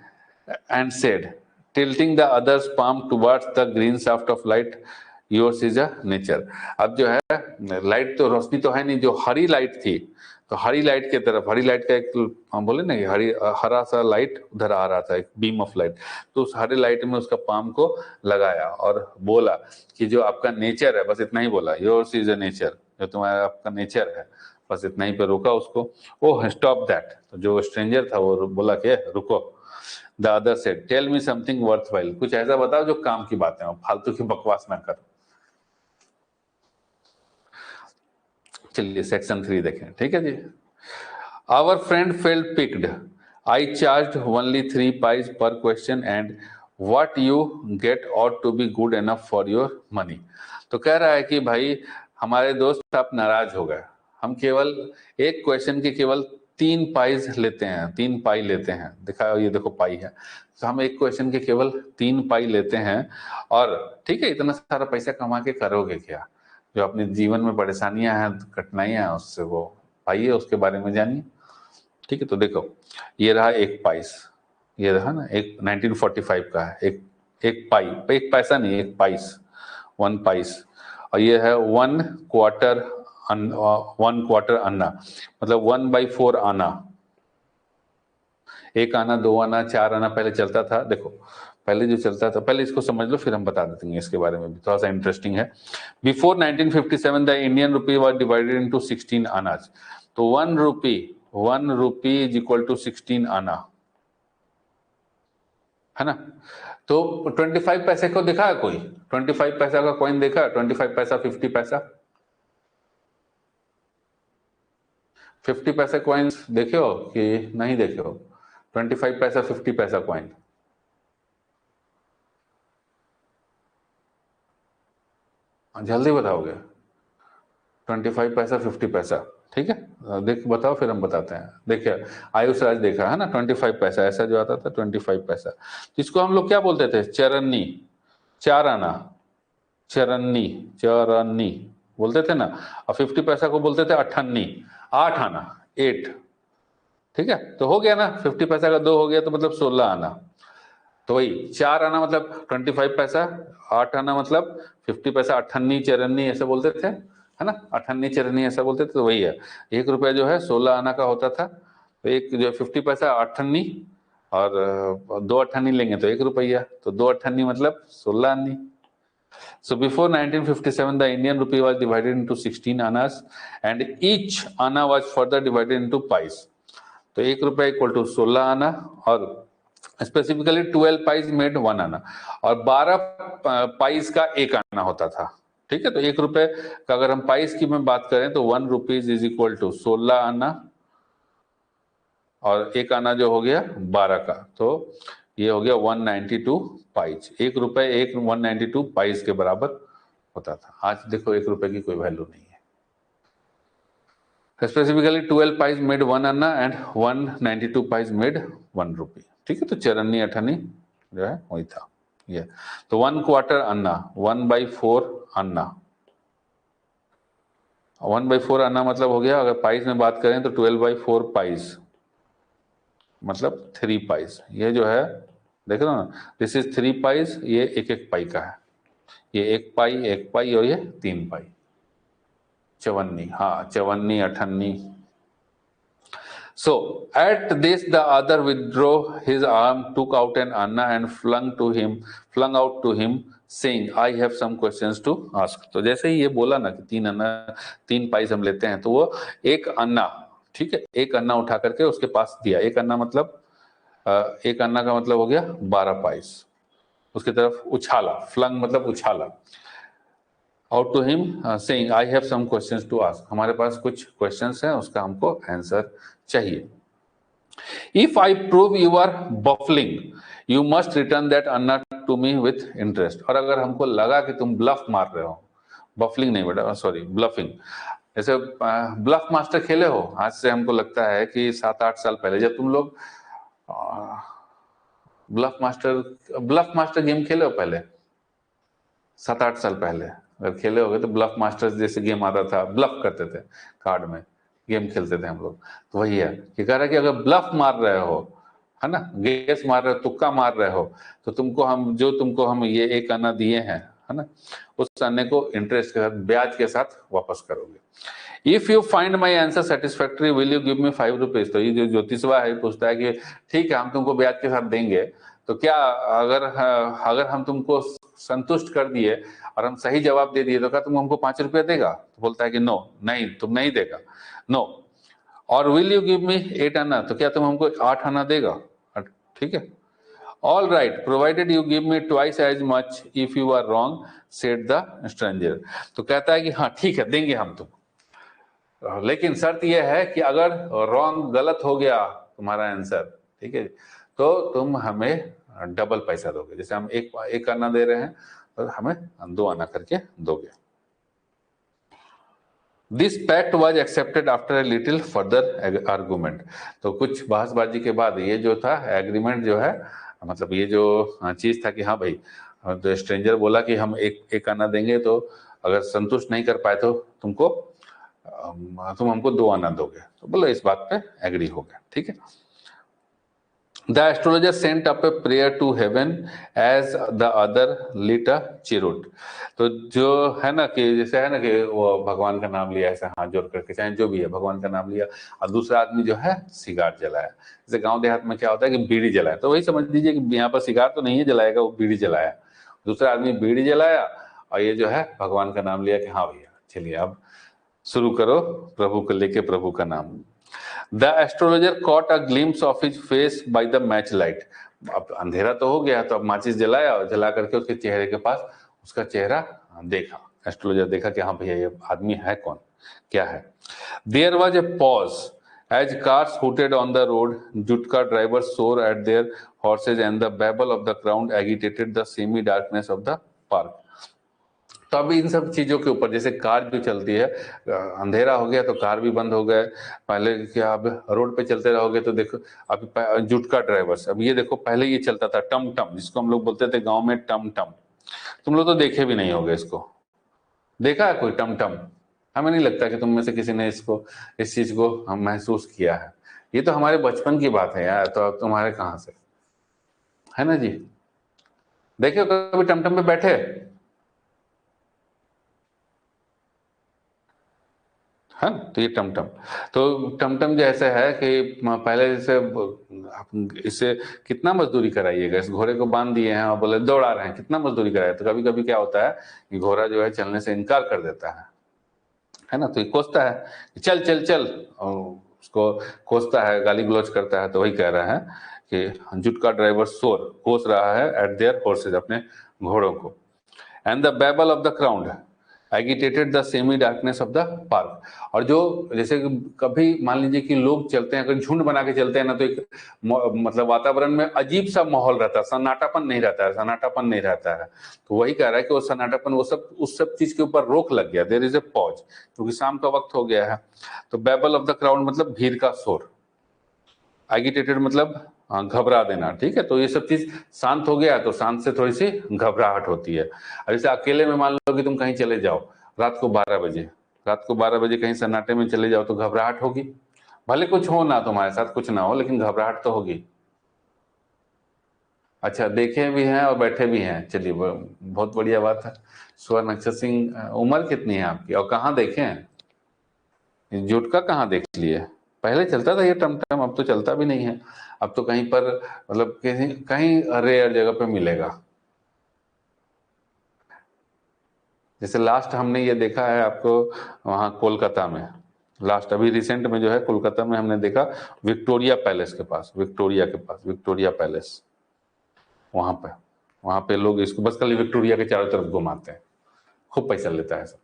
And said, tilting the others palm towards the green shaft of light, yours is a nature. अब जो है लाइट तो रोशनी तो है नहीं, जो हरी लाइट थी, तो हरी लाइट की तरफ, हरी लाइट का एक हम बोले ना हरी हरा सा लाइट उधर आ रहा था, एक बीम ऑफ लाइट, तो उस हरी लाइट में उसका पाम को लगाया और बोला कि जो आपका नेचर है, बस इतना ही बोला, योर्स इज अ नेचर, जो तुम्हारा आपका नेचर है, बस इतना ही पे रोका उसको। ओह स्टॉप दैट, तो जो स्ट्रेंजर था वो बोला कि रुको। The other said, tell me something worthwhile, कुछ ऐसा बताओ जो काम की बातें हो, फालतू की बकवास ना करो। चलिए सेक्शन 3 देखें, ठीक है जी। Our friend felt piqued, I charge only 3 pies per question and what you get ought to be good enough for your money. तो कह रहा है कि भाई हमारे दोस्त आप नाराज हो गए, हम केवल एक क्वेश्चन के केवल 3 पाइज लेते हैं, 3 पाई लेते हैं, दिखाओ ये देखो पाई है, तो हम एक क्वेश्चन के केवल 3 पाई लेते हैं, और ठीक है इतना सारा पैसा कमा के करोगे क्या, जो अपने जीवन में परेशानियां हैं, कठिनाइयां हैं, उससे वो पाइए, उसके बारे में जानिए, ठीक है। तो देखो ये रहा एक पाइस, ये रहा ना एक 1945 का है, एक पाई, एक पैसा नहीं, एक पाइस, 1 पाइस, और ये है 1 क्वार्टर, 1 क्वार्टर अन्ना, मतलब 1/4 आना, 1 आना, 2 आना, 4 आना पहले चलता था। देखो पहले जो चलता था, पहले इसको समझ लो फिर हम बता देते हैं इसके बारे में भी, थोड़ा सा इंटरेस्टिंग है। Before 1957 the Indian rupee was divided into 16 आनाज, तो 1 रुपी इज इक्वल टू 16 आना, है ना। तो 25 पैसे को देखा है कोई, 25 पैसा का कॉइन देखा, 25 पैसा, 50 पैसा, 50 पैसे कॉइन्स देखे हो कि नहीं देखे हो, 25 पैसा 50 पैसा कॉइन, जल्दी बताओगे, 25 पैसा 50 पैसा, ठीक है देख बताओ फिर हम बताते हैं। देखिए आयुष राज देखा है ना, 25 पैसा ऐसा जो आता था 25 पैसा, इसको हम लोग क्या बोलते थे, चरन्नी, 4 आना, चरन्नी, चरन्नी बोलते थे ना, और 50 पैसा को बोलते थे अठन्नी, 8 आना, 8, ठीक है। तो हो गया ना, 50 पैसा का 2 हो गया तो मतलब 16 आना, तो वही 4 आना मतलब 25 पैसा, 8 आना मतलब 50 पैसा, अठन्नी चरन्नी ऐसे बोलते थे, है ना, अठन्नी चरन्नी ऐसा बोलते थे, तो वही है। 1 रुपया जो है 16 आना का होता था, तो एक जो 50 पैसा अठन्नी, और 2 अठन्नी लेंगे तो 1 रुपया, तो 2 अठन्नी मतलब 16 अन्नी। So before 1957, the Indian rupee was divided into 16 annas, and each anna was further divided into pies. तो 1 रुपया इक्वल टू 16 आना, और स्पेसिफिकली 12 पाइज मेड 1 आना, और 12 पाइज का 1 आना होता था, ठीक है। तो 1 रुपए का अगर हम पाइज की में बात करें तो 1 रुपीज इज इक्वल टू 16 आना, और 1 आना जो हो गया 12 का, तो ये हो गया 192 पाइज, 1 रुपए 192 पाइज के बराबर होता था। आज देखो 1 रुपए की कोई वैल्यू नहीं है। Specifically 12 pies made 1 Anna and 192 pies made 1 रुपी, ठीक है। तो चरन्नी अठन्नी जो है वही था ये। तो 1 क्वार्टर अन्ना, 1/4 अन्ना, 1/4 अन्ना मतलब हो गया, अगर पाइज में बात करें तो 12/4 पाइज मतलब 3 पाइज, ये जो है देख रहे हो ना, दिस इज 3 पाइज, ये एक पाई का है, ये 1 पाई और ये 3 पाई, चवन्नी, हाँ चवन्नी अठन्नी। So at this the other withdrew his arm, took out an anna and flung out to him, saying, I have some questions to ask. तो जैसे ही ये बोला ना कि 3 अन्ना, 3 पाइस हम लेते हैं, तो वो 1 अन्ना, ठीक है, 1 अन्ना उठा करके उसके पास दिया। 1 अन्ना मतलब 1 अन्ना का मतलब हो गया 12 पाइस, उसकी तरफ उछाला, फ्लंग मतलब उछाला, out to him saying I have some questions to ask, हमारे पास कुछ क्वेश्चंस हैं, उसका हमको आंसर चाहिए। If I prove you are bluffing, you must return that anna to me with interest. और अगर हमको लगा कि तुम ब्लफ मार रहे हो, बफलिंग नहीं बेटा, सॉरी ब्लफिंग, जैसे ब्लफ मास्टर खेले हो, आज से हमको लगता है कि 7-8 साल पहले जब तुम लोग ब्लफ मास्टर गेम खेले हो पहले, 7-8 साल पहले अगर खेले होगे तो ब्लफ मास्टर्स जैसे गेम आता था, ब्लफ करते थे कार्ड में, गेम खेलते थे हम लोग। तो वही है कि कह रहा है कि अगर ब्लफ मार रहे हो, है ना, गेस मार रहे हो, तुक्का मार रहे हो, तो तुमको हम ये 1 आना दिए हैं, है ना, उस आने को इंटरेस्ट के साथ, ब्याज के साथ वापस करोगे। If you find my answer satisfactory will you give me 5 rupees. तो ये जो ज्योतिषवा है पूछता है कि ठीक है हम तुमको ब्याज के साथ देंगे, तो क्या अगर हम तुमको संतुष्ट कर दिए और हम सही जवाब दे दिए तो क्या तुम हमको 5 रुपया देगा? तो बोलता है कि नो, नहीं तुम नहीं देगा, नो। और विल यू गिव मी 8 आना, तो क्या तुम हमको 8 आना देगा? ठीक है। All right provided you give me twice as much if you are wrong said the stranger. तो कहता है कि हाँ ठीक है देंगे हम तुम, लेकिन शर्त यह है कि अगर रॉन्ग गलत हो गया तुम्हारा आंसर, ठीक है, तो तुम हमें डबल पैसा दोगे। जैसे हम एक आना दे रहे हैं तो हमें 2 आना करके दोगे। This pact was accepted after a little further argument. तो कुछ बहसबाजी के बाद ये जो था एग्रीमेंट जो है, मतलब ये जो चीज था कि हाँ भाई, तो स्ट्रेंजर बोला कि हम एक आना देंगे, तो अगर संतुष्ट नहीं कर पाए तो तुम हमको 2 आना दोगे। तो बोलो इस बात पे एग्री हो गया, ठीक है। The astrologer sent up a prayer to heaven as the other lit a cheroot। तो जो है ना कि जैसे है ना कि वो भगवान का नाम लिया ऐसे हाथ जोड़ करके, चाहे जो भी है भगवान का नाम लिया, और दूसरा आदमी जो है सिगार जलाया। जैसे गांव देहात में क्या होता है कि बीड़ी जलाया, तो वही समझ लीजिए कि यहाँ पर सिगार तो नहीं है जलाएगा, वो बीड़ी जलाया, दूसरा आदमी बीड़ी जलाया और ये जो है भगवान का नाम लिया कि हाँ भैया चलिए अब शुरू करो प्रभु को लेके, प्रभु का नाम। The astrologer caught a glimpse of his face by the match light. अब अंधेरा तो हो गया, तो अब माचिस जलाया और जला करके उसके चेहरे के पास उसका चेहरा देखा। एस्ट्रोलॉजर देखा कि हाँ भैया ये आदमी है कौन, क्या है। There was a pause as cars hooted on the road, jutka driver swore at their horses and the babble of the crowd agitated the semi darkness of the park. तो अभी इन सब चीजों के ऊपर, जैसे कार जो चलती है, अंधेरा हो गया तो कार भी बंद हो गए, पहले क्या अब रोड पे चलते रहोगे तो देखो अभी जुटका ड्राइवर्स, अब ये देखो पहले ये चलता था टम टम, जिसको हम लोग बोलते थे गांव में टम टम। तुम लोग तो देखे भी नहीं होगे इसको, देखा है कोई टम टम? हमें नहीं लगता कि तुम में से किसी ने इस चीज को हम महसूस किया है। ये तो हमारे बचपन की बात है यार, तो अब तुम्हारे कहाँ से, है ना जी? देखे कभी टमटम पे बैठे? है ना, तो ये टमटम, तो टमटम जैसे है कि पहले जैसे इससे कितना मजदूरी कराइएगा, इस घोड़े को बांध दिए हैं और बोले दौड़ा रहे हैं, कितना मजदूरी कराए। तो कभी कभी क्या होता है कि घोड़ा जो है चलने से इनकार कर देता है ना, तो ये कोसता है कि चल चल चल, और उसको कोसता है, गाली गलौज करता है। तो वही कह रहा है कि जुटका ड्राइवर शोर कोस रहा है एट देयर हॉर्सेज, अपने घोड़ों को। And the babble of the crowd agitated the semi darkness of the park. और जो जैसे कभी मान लीजिए कि लोग चलते हैं, अगर झुंड बना के चलते हैं ना, तो एक मतलब वातावरण में अजीब सा माहौल रहता है, सन्नाटापन नहीं रहता है, सन्नाटापन नहीं रहता है। तो वही कह रहा है कि वो सन्नाटापन, वो सब उस सब चीज के ऊपर रोक लग गया, देयर इज ए पॉज, क्योंकि शाम का वक्त हो गया है। तो बैबल ऑफ द क्राउड मतलब भीड़ का शोर, एगिटेटेड मतलब घबरा देना, ठीक है। तो ये सब चीज शांत हो गया, तो शांत से थोड़ी सी घबराहट होती है। और जैसे अकेले में मान लो कि तुम कहीं चले जाओ रात को 12 बजे, रात को 12 बजे कहीं सन्नाटे में चले जाओ तो घबराहट होगी, भले कुछ हो ना, तुम्हारे साथ कुछ ना हो, लेकिन घबराहट तो होगी। अच्छा देखे भी हैं और बैठे भी हैं, चलिए बहुत बढ़िया बात है। स्वर्ण अक्षर सिंह, उम्र कितनी है आपकी और कहाँ देखे हैं? जुटका कहाँ देख लिए? पहले चलता था ये टमटम, अब तो चलता भी नहीं है। अब तो कहीं पर मतलब कहीं कहीं रेयर जगह पे मिलेगा। जैसे लास्ट हमने ये देखा है आपको वहाँ कोलकाता में, लास्ट अभी रिसेंट में जो है कोलकाता में हमने देखा, विक्टोरिया पैलेस के पास, विक्टोरिया के पास, विक्टोरिया पैलेस, वहां पे लोग इसको बस खाली विक्टोरिया के चारों तरफ घुमाते हैं, खूब पैसा लेता है सब।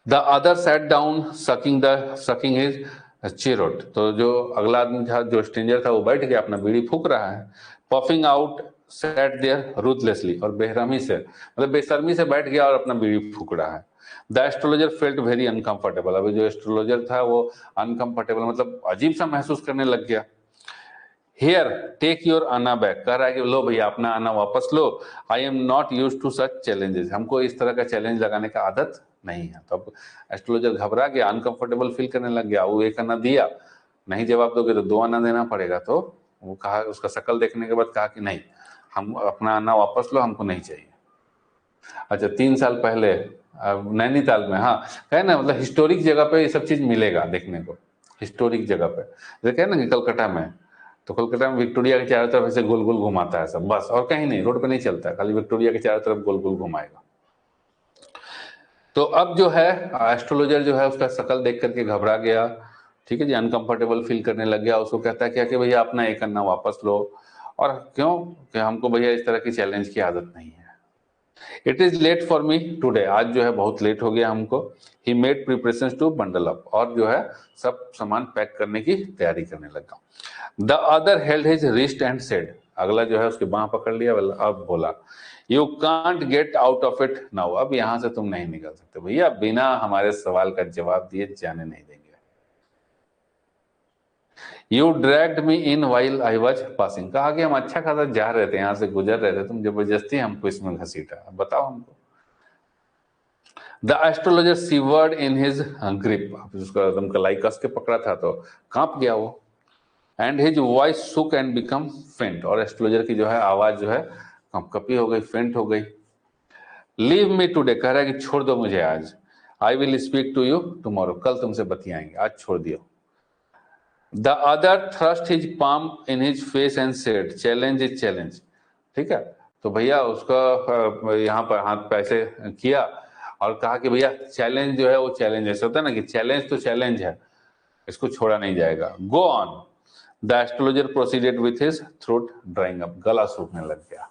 The other sat down, sucking his चीरोट। तो जो अगला आदमी था, जो स्ट्रेंजर था, वो बैठ गया, अपना बीड़ी फूक रहा है। Puffing out sat there ruthlessly, और बेरहमी से मतलब बेशर्मी से बैठ गया और अपना बीड़ी फूक रहा है। The astrologer felt very uncomfortable, अभी जो एस्ट्रोलॉजर था वो अनकंफर्टेबल मतलब अजीब सा महसूस करने लग गया। Here take your anna back, कह रहा है कि लो भैया अपना आना वापस लो, I am not use to such challenges, हमको इस तरह का चैलेंज लगाने का आदत नहीं है। तो अब एस्ट्रोलॉजर घबरा गया, अनकंफर्टेबल फील करने लग गया। वो एक आना दिया, नहीं जवाब दोगे तो 2 आना देना पड़ेगा। तो वो कहा, उसका शक्ल देखने के बाद कहा कि नहीं, हम अपना आना वापस लो, हमको नहीं चाहिए। अच्छा, 3 साल पहले नैनीताल में, हाँ कहे ना, मतलब हिस्टोरिक जगह पे ये सब चीज मिलेगा देखने को, हिस्टोरिक जगह पे। जैसे कहे ना कि कलकत्ता में, तो कलकत्ता में विक्टोरिया के चारों तरफ ऐसे गोल गोल घुमाता है सब, बस, और कहीं नहीं, रोड पे नहीं चलता है, खाली विक्टोरिया के चारों तरफ गोल गोल घुमाएगा। तो अब जो है एस्ट्रोलॉजर जो है उसका शक्ल देख करके घबरा गया, ठीक है जी, अनकंफर्टेबल फील करने लग गया। उसको कहता है क्या कि भैया अपना एक अन्ना वापस लो। और क्यों कि हमको भैया इस तरह की चैलेंज की आदत नहीं है। It is late for me today, आज जो है बहुत लेट हो गया हमको। He made preparations to bundle up, और जो है सब सामान पैक करने की तैयारी करने लगा। The other held his wrist and said, अगला जो है उसकी बांह पकड़ लिया, अब बोला, you can't get out of it now, अब यहां से तुम नहीं निकल सकते भैया, बिना हमारे सवाल का जवाब दिए जाने नहीं देंगे। You dragged me in while I was passing, कहा कि हम अच्छा खासा जा रहे थे, यहां से गुजर रहे थे, तुम जबरदस्ती हमको इसमें घसीटा, बताओ हमको। The astrologer seaward in his grip, उसका एकदम कलाई कस के पकड़ा था तो कांप गया वो। एंड हिज वॉइस सुक एंड बिकम फेंट, और एस्ट्रोलॉजर की जो है आवाज जो है कंपकपी हो गई, फेंट हो गई। लीव मी टूडे, कह रहा है कि छोड़ दो मुझे आज। I will speak to you tomorrow, कल तुमसे बतियाएंगे, आज छोड़ दियो। The other thrust his palm in his face and said, challenge is challenge, ठीक है। तो भैया उसका यहाँ पर हाथ पैसे किया और कहा कि भैया चैलेंज जो है वो चैलेंज, ऐसा होता है ना कि चैलेंज तो चैलेंज है, इसको छोड़ा नहीं जाएगा। Go on. The astrologer proceeded with his throat drying up, गला सूखने लग गया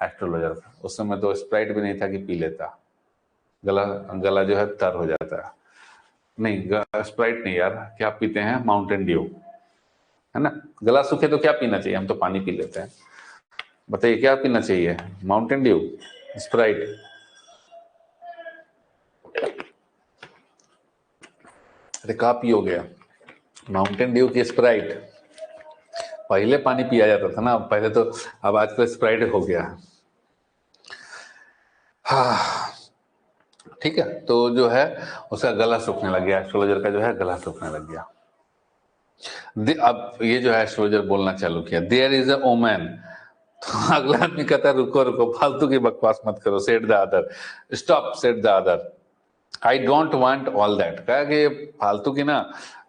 एस्ट्रोलॉजर का। उस समय तो स्प्राइट भी नहीं था कि पी लेता, गला गला जो है तर हो जाता है। नहीं, स्प्राइट नहीं यार, क्या पीते हैं, माउंटेन ड्यू, है ना। गला सूखे तो क्या पीना चाहिए, हम तो पानी पी लेते हैं। बताइए क्या पीना चाहिए, माउंटेन ड्यू, स्प्राइट? अरे कहाँ पियोगे, माउंटेन ड्यू की स्प्राइट? पहले पानी पिया जाता था ना, पहले तो, अब आजकल स्प्राइट हो गया। हाँ ठीक है, तो जो है उसका गला सूखने लग गया, एस्ट्रोलॉजर का जो है गला सूखने लग गया। अब ये जो है एस्ट्रोलॉजर बोलना चालू किया, देयर इज अ ओमैन। तो अगला आदमी कहता है रुको रुको, फालतू की बकवास मत करो, set the other, stop, set the other, I don't want all that, कहा कि फालतू की ना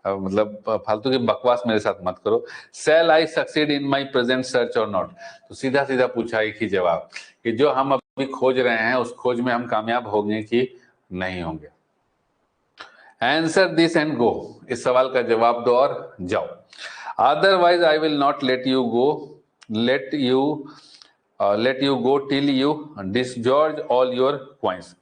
मतलब फालतू की बकवास मेरे साथ मत करो। Shall I succeed in my present search or not, तो सीधा सीधा पूछा एक ही जवाब कि जो हम अभी खोज रहे हैं उस खोज में हम कामयाब होंगे कि नहीं होंगे। आंसर दिस एंड गो, इस सवाल का जवाब दो और जाओ। Otherwise I will not let you go, let you go till you disgorge all your coins.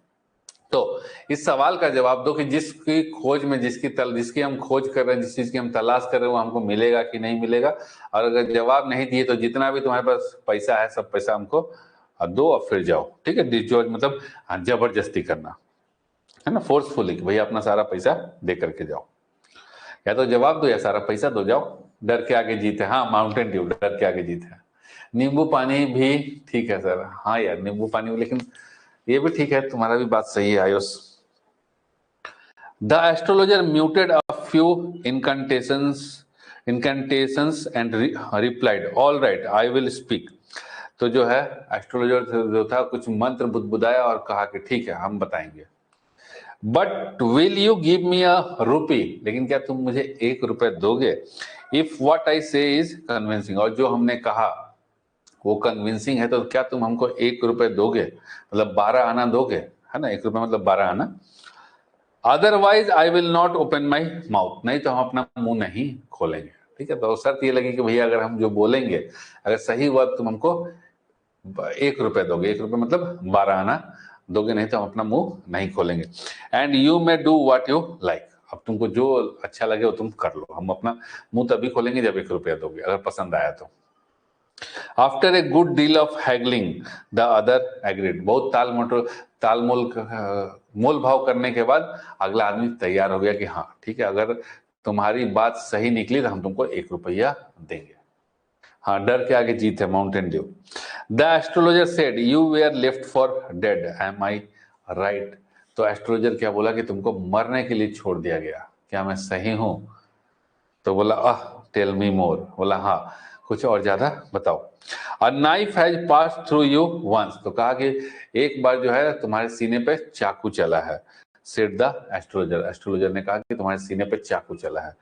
तो इस सवाल का जवाब दो कि जिसकी खोज में जिसकी हम खोज कर रहे हैं, जिस चीज की हम तलाश कर रहे हैं, वो हमको मिलेगा कि नहीं मिलेगा। और अगर जवाब नहीं दिए तो जितना भी तुम्हारे पास पैसा है सब पैसा हमको दो और फिर जाओ, ठीक है। डिसजॉर्ज मतलब जबरदस्ती करना, है ना, फोर्सफुली कि भैया अपना सारा पैसा दे करके जाओ, या तो जवाब दो या सारा पैसा दो, जाओ। डर के आगे जीत है, हाँ माउंटेन ड्यू डर के आगे जीत है। नींबू पानी भी ठीक है सर, हाँ यार नींबू पानी, लेकिन ये भी ठीक है, तुम्हारा भी बात सही है Ayush. The astrologer muttered a few incantations and replied, all right I will speak. तो जो है एस्ट्रोलॉजर जो था कुछ मंत्र बुदबुदाया और कहा कि ठीक है हम बताएंगे। But will you give me a rupee, लेकिन क्या तुम मुझे 1 रुपए दोगे? इफ व्हाट आई से इज कन्विंसिंग, और जो हमने कहा वो कन्विंसिंग है, तो क्या तुम हमको 1 रुपए दोगे, मतलब 12 आना दोगे, है ना, 1 रुपए मतलब 12 आना। Otherwise I will not open my mouth, नहीं तो हम अपना मुंह नहीं खोलेंगे, ठीक है। तो शर्त ये लगी कि भैया अगर हम जो बोलेंगे, अगर सही हुआ तुम हमको 1 रुपए दोगे, 1 रुपए मतलब 12 आना दोगे, नहीं तो हम अपना मुंह नहीं खोलेंगे। And you may do what you like, अब तुमको जो अच्छा लगे वो तुम कर लो, हम अपना मुंह तभी खोलेंगे जब 1 रुपया दोगे, अगर पसंद आया तो। After a good deal of haggling the other agreed, बहुत मोल भाव करने के बाद अगला आदमी तैयार हो गया कि हाँ ठीक है, अगर तुम्हारी बात सही निकली तो हम तुमको 1 रुपया देंगे। हाँ, डर के आगे जीत है, Mountain Dew. The astrologer said you were left for dead, am I right? तो एस्ट्रोलॉजर क्या बोला कि तुमको मरने के लिए छोड़ दिया गया, क्या मैं सही हूं? तो बोला टेल मी मोर, बोला हाँ कुछ और ज्यादा बताओ। A knife has passed through you once, तो कहा कि एक बार जो है तुम्हारे सीने पे चाकू चला है। सेड द एस्ट्रोलॉजर, एस्ट्रोलॉजर ने कहा कि तुम्हारे सीने पे चाकू चला है।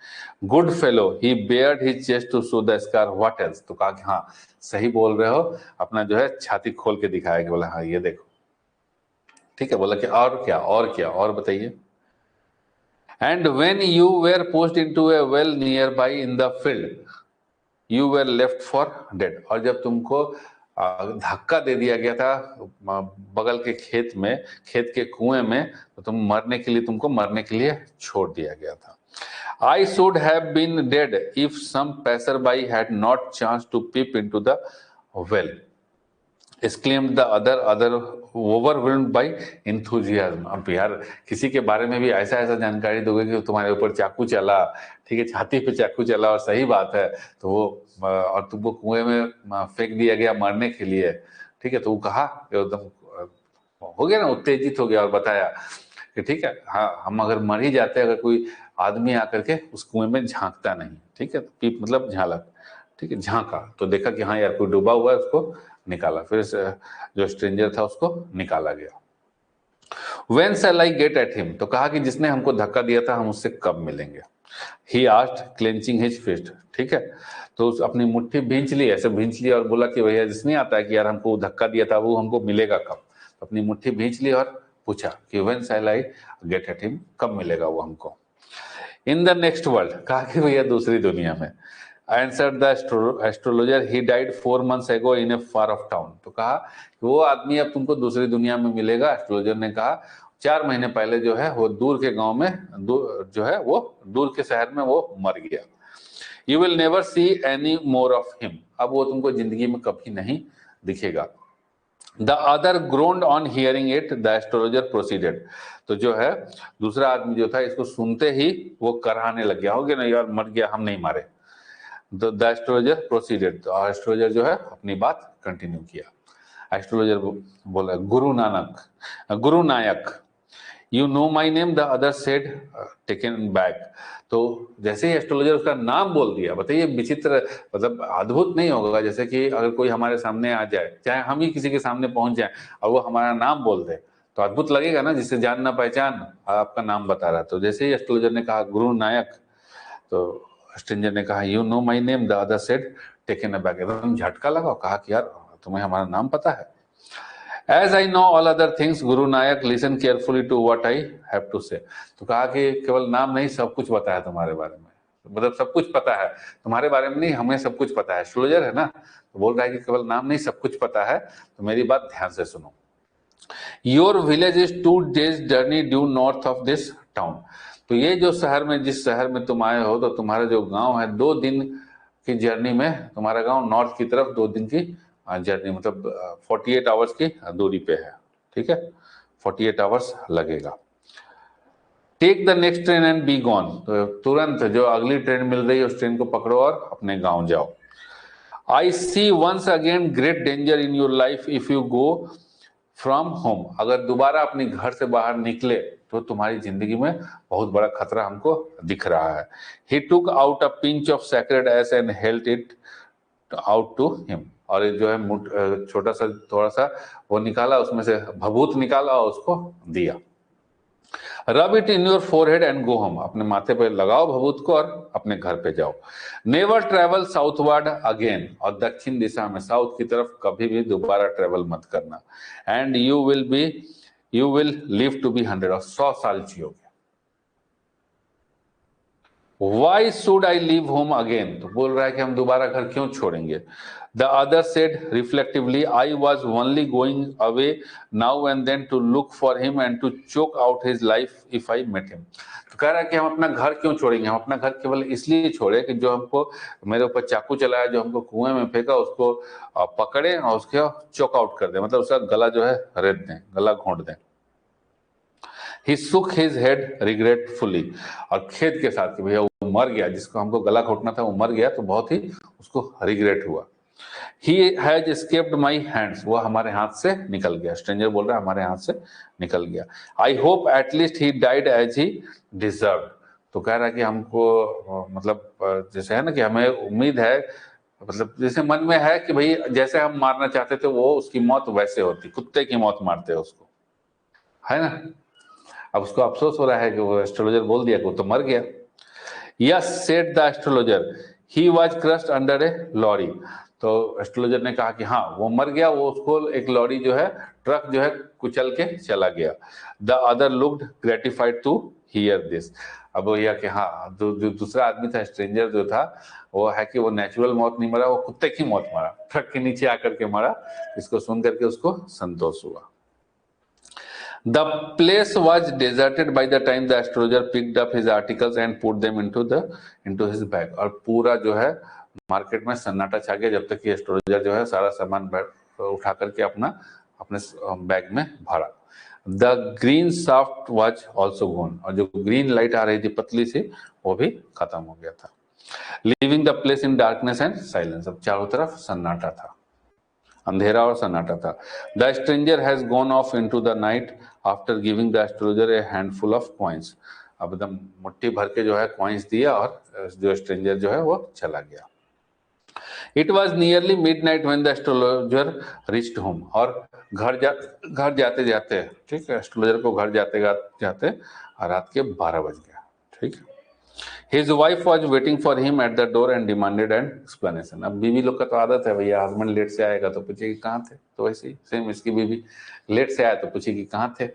Good fellow he bared his chest to show the scar, what else? तो कहा कि हाँ सही बोल रहे हो, अपना जो है छाती खोल के दिखाया कि बोला हाँ ये देखो, ठीक है। बोला कि और क्या, और क्या, और बताइए। And when you were pushed into a well nearby in the field, you were left for dead. और जब तुमको धक्का दे दिया गया था बगल के खेत में, खेत के कुएं में, तो तुम मरने के लिए, तुमको मरने के लिए छोड़ दिया गया था। I should have been dead if some passerby had not chanced to peep into the well. exclaimed the other overwhelmed by enthusiasm। अब यार किसी के बारे में भी ऐसा ऐसा जानकारी दोगे कि तुम्हारे ऊपर चाकू चला, ठीक है, छाती पे चाकू चला और सही बात है, तो वो और तुमको कुएं में फेंक दिया गया मरने के लिए, ठीक है, तो वो कहा एकदम हो गया ना, उत्तेजित हो गया और बताया कि ठीक है हाँ, हम अगर मर ही जाते, अगर कोई आदमी आकर के उस कुएं में झांकता नहीं, ठीक है, पीप मतलब झालक, ठीक है, झांका तो देखा कि हाँ यार कोई डूबा हुआ है, उसको निकाला, फिर जो स्ट्रेंजर था उसको निकाला गया। When shall I get at him? तो कहा कि जिसने हमको धक्का दिया था हम उससे कब मिलेंगे। He asked clenching his fist, ठीक है, तो अपनी मुट्ठी भींच ली, ऐसे भींच लिया और बोला कि भैया जिसने आता है कि यार हमको धक्का दिया था वो हमको मिलेगा कब। तो अपनी मुट्ठी भींच ली और पूछा कि when shall I get at him, कब मिलेगा वो हमको। In the next world, कहा कि भैया दूसरी दुनिया में। Answered the astrologer, he died 4 months ago in a far off town। तो कहा कि वो आदमी अब तुमको दूसरी दुनिया में मिलेगा। एस्ट्रोलॉजर ने कहा 4 महीने पहले जो है वो दूर के गांव में, जो है वो दूर के शहर में वो मर गया। You will never see any more of him, अब वो तुमको जिंदगी में कभी नहीं दिखेगा। The other groaned on hearing it, the astrologer proceeded। तो जो है दूसरा आदमी जो था इसको सुनते ही वो कराहने लग गया, हो गया ना यार मर गया, हम नहीं मारे। द एस्ट्रोलॉजर प्रोसीडेड, तो एस्ट्रोलॉजर जो है अपनी बात कंटिन्यू किया। एस्ट्रोलॉजर बोला Guru Nayak you know my name, the other said taken back. तो जैसे ही एस्ट्रोलॉजर उसका नाम बोल दिया, बताइए विचित्र, मतलब अद्भुत नहीं होगा जैसे कि अगर कोई हमारे सामने आ जाए, चाहे हम ही किसी के सामने पहुंच जाए और वो हमारा नाम बोल दे, तो अद्भुत लगेगा ना, जिससे जान ना पहचान आपका नाम बता रहा। तो जैसे ही एस्ट्रोलॉजर ने कहा गुरु नायक, तो स्ट्रेंजर ने कहा you know my name, the other said taken aback, एकदम झटका लगा, कहा कि यार तुम्हें हमारा नाम पता है। As I know all other things, Guru Nayak listen carefully to what I have to say। तो कहा कि केवल नाम नहीं, सब कुछ पता है तुम्हारे बारे में, मतलब सब कुछ पता है तुम्हारे बारे में, नहीं हमें सब कुछ पता है। एस्ट्रोलॉजर है ना, तो बोल रहा है कि केवल नाम नहीं सब कुछ पता है, तो मेरी बात ध्यान से सुनो। Your village is 2 days journey due north of this town। तो ये जो शहर में, जिस शहर में तुम आए हो, तो तुम्हारा जो गांव है 2 दिन की जर्नी में, तुम्हारा गांव नॉर्थ की तरफ 2 दिन की जर्नी, मतलब 48 आवर्स की दूरी पे है, ठीक है, 48 आवर्स लगेगा। Take the next train and be gone, तो तुरंत जो अगली ट्रेन मिल रही है उस ट्रेन को पकड़ो और अपने गांव जाओ। I see once again great danger in your life if you go from home, अगर दोबारा अपने घर से बाहर निकले तो तुम्हारी जिंदगी में बहुत बड़ा खतरा हमको दिख रहा है। He took out a pinch of sacred ash and held it out to him, और जो है छोटा सा थोड़ा सा वो निकाला, उसमें से भभूत निकाला और उसको दिया। Rub it in your forehead and go home, अपने माथे पे लगाओ भभूत को और अपने घर पे जाओ। नेवर ट्रेवल साउथवर्ड अगेन, और दक्षिण दिशा में, साउथ की तरफ कभी भी दोबारा ट्रेवल मत करना। And you will live to be 100, और 100 साल जियोगे। Why should I leave home again, तो बोल रहा है कि हम दोबारा घर क्यों छोड़ेंगे। The other said reflectively, I was only going away now and then to look for him and to choke out his life if I met him. तो कह रहा है कि हम अपना घर क्यों छोड़ेंगे, हम अपना घर केवल इसलिए छोड़े कि जो हमको मेरे ऊपर चाकू चलाया, जो हमको कुएं में फेंका, उसको पकड़े और उसके चोक आउट कर दे, मतलब उसका गला जो है रेत दें, गला घोंट दें। He shook his head regretfully, और खेद के साथ कि भैया वो मर गया, जिसको हमको गला घोटना था वो मर गया, तो बहुत ही उसको रिग्रेट हुआ। He has escaped my hands, वो हमारे हाथ से निकल गया। स्ट्रेंजर बोल रहा है हमारे हाथ से निकल गया। I hope at least he died as he deserved, तो कह रहा है कि हमको मतलब जैसे है ना कि हमें उम्मीद है, मतलब जैसे मन में है कि भाई जैसे हम मारना चाहते थे वो उसकी मौत वैसे होती, कुत्ते की मौत मारते हैं उसको, है ना। अब उसको अफसोस हो रहा है कि वो एस्ट्रोलॉजर बोल दिया कि वो तो मर गया। Yes said the astrologer, he was crushed under a lorry, तो एस्ट्रोलॉजर ने कहा कि हाँ वो मर गया, वो उसको एक लॉरी जो है, ट्रक जो है कुचल के चला गया। The other looked gratified to hear this, अब वो यह कि हाँ जो दूसरा आदमी था, स्ट्रेंजर जो था, वो है कि वो नेचुरल मौत नहीं मरा, वो कुत्ते की मौत मरा, ट्रक के नीचे आकर के मरा। इसको सुन करके उसको संतोष हुआ। The place was deserted by the time the astrologer picked up his articles and put them into his bag, और पूरा जो है मार्केट में सन्नाटा छा गया जब तक कि एस्ट्रोलॉजर जो है सारा सामान उठा करके अपने बैग में भरा। The green shaft was also gone, और जो ग्रीन लाइट आ रही थी पतली सी, वो भी खत्म हो गया था। Living the place in darkness and silence, अब चारों तरफ सन्नाटा था, अंधेरा और सन्नाटा था। The stranger has gone of into the night after giving the astrologer A handful of coins, अब एकदम मुट्ठी भर के जो है कॉइन्स दिया और जो स्ट्रेंजर जो है वो चला गया। It was nearly midnight when the astrologer reached home, और घर जाते जाते, ठीक है, एस्ट्रोलॉजर को घर जाते जाते रात के 12 बज गया, ठीक है। His wife was waiting for him at the door and demanded an explanation. अब बीवी लोग का तो आदत है भैया, हस्बैंड लेट से आएगा तो पूछेगी कहाँ थे, तो वैसे ही सेम इसकी बीवी लेट से आया तो पूछेगी कहाँ थे।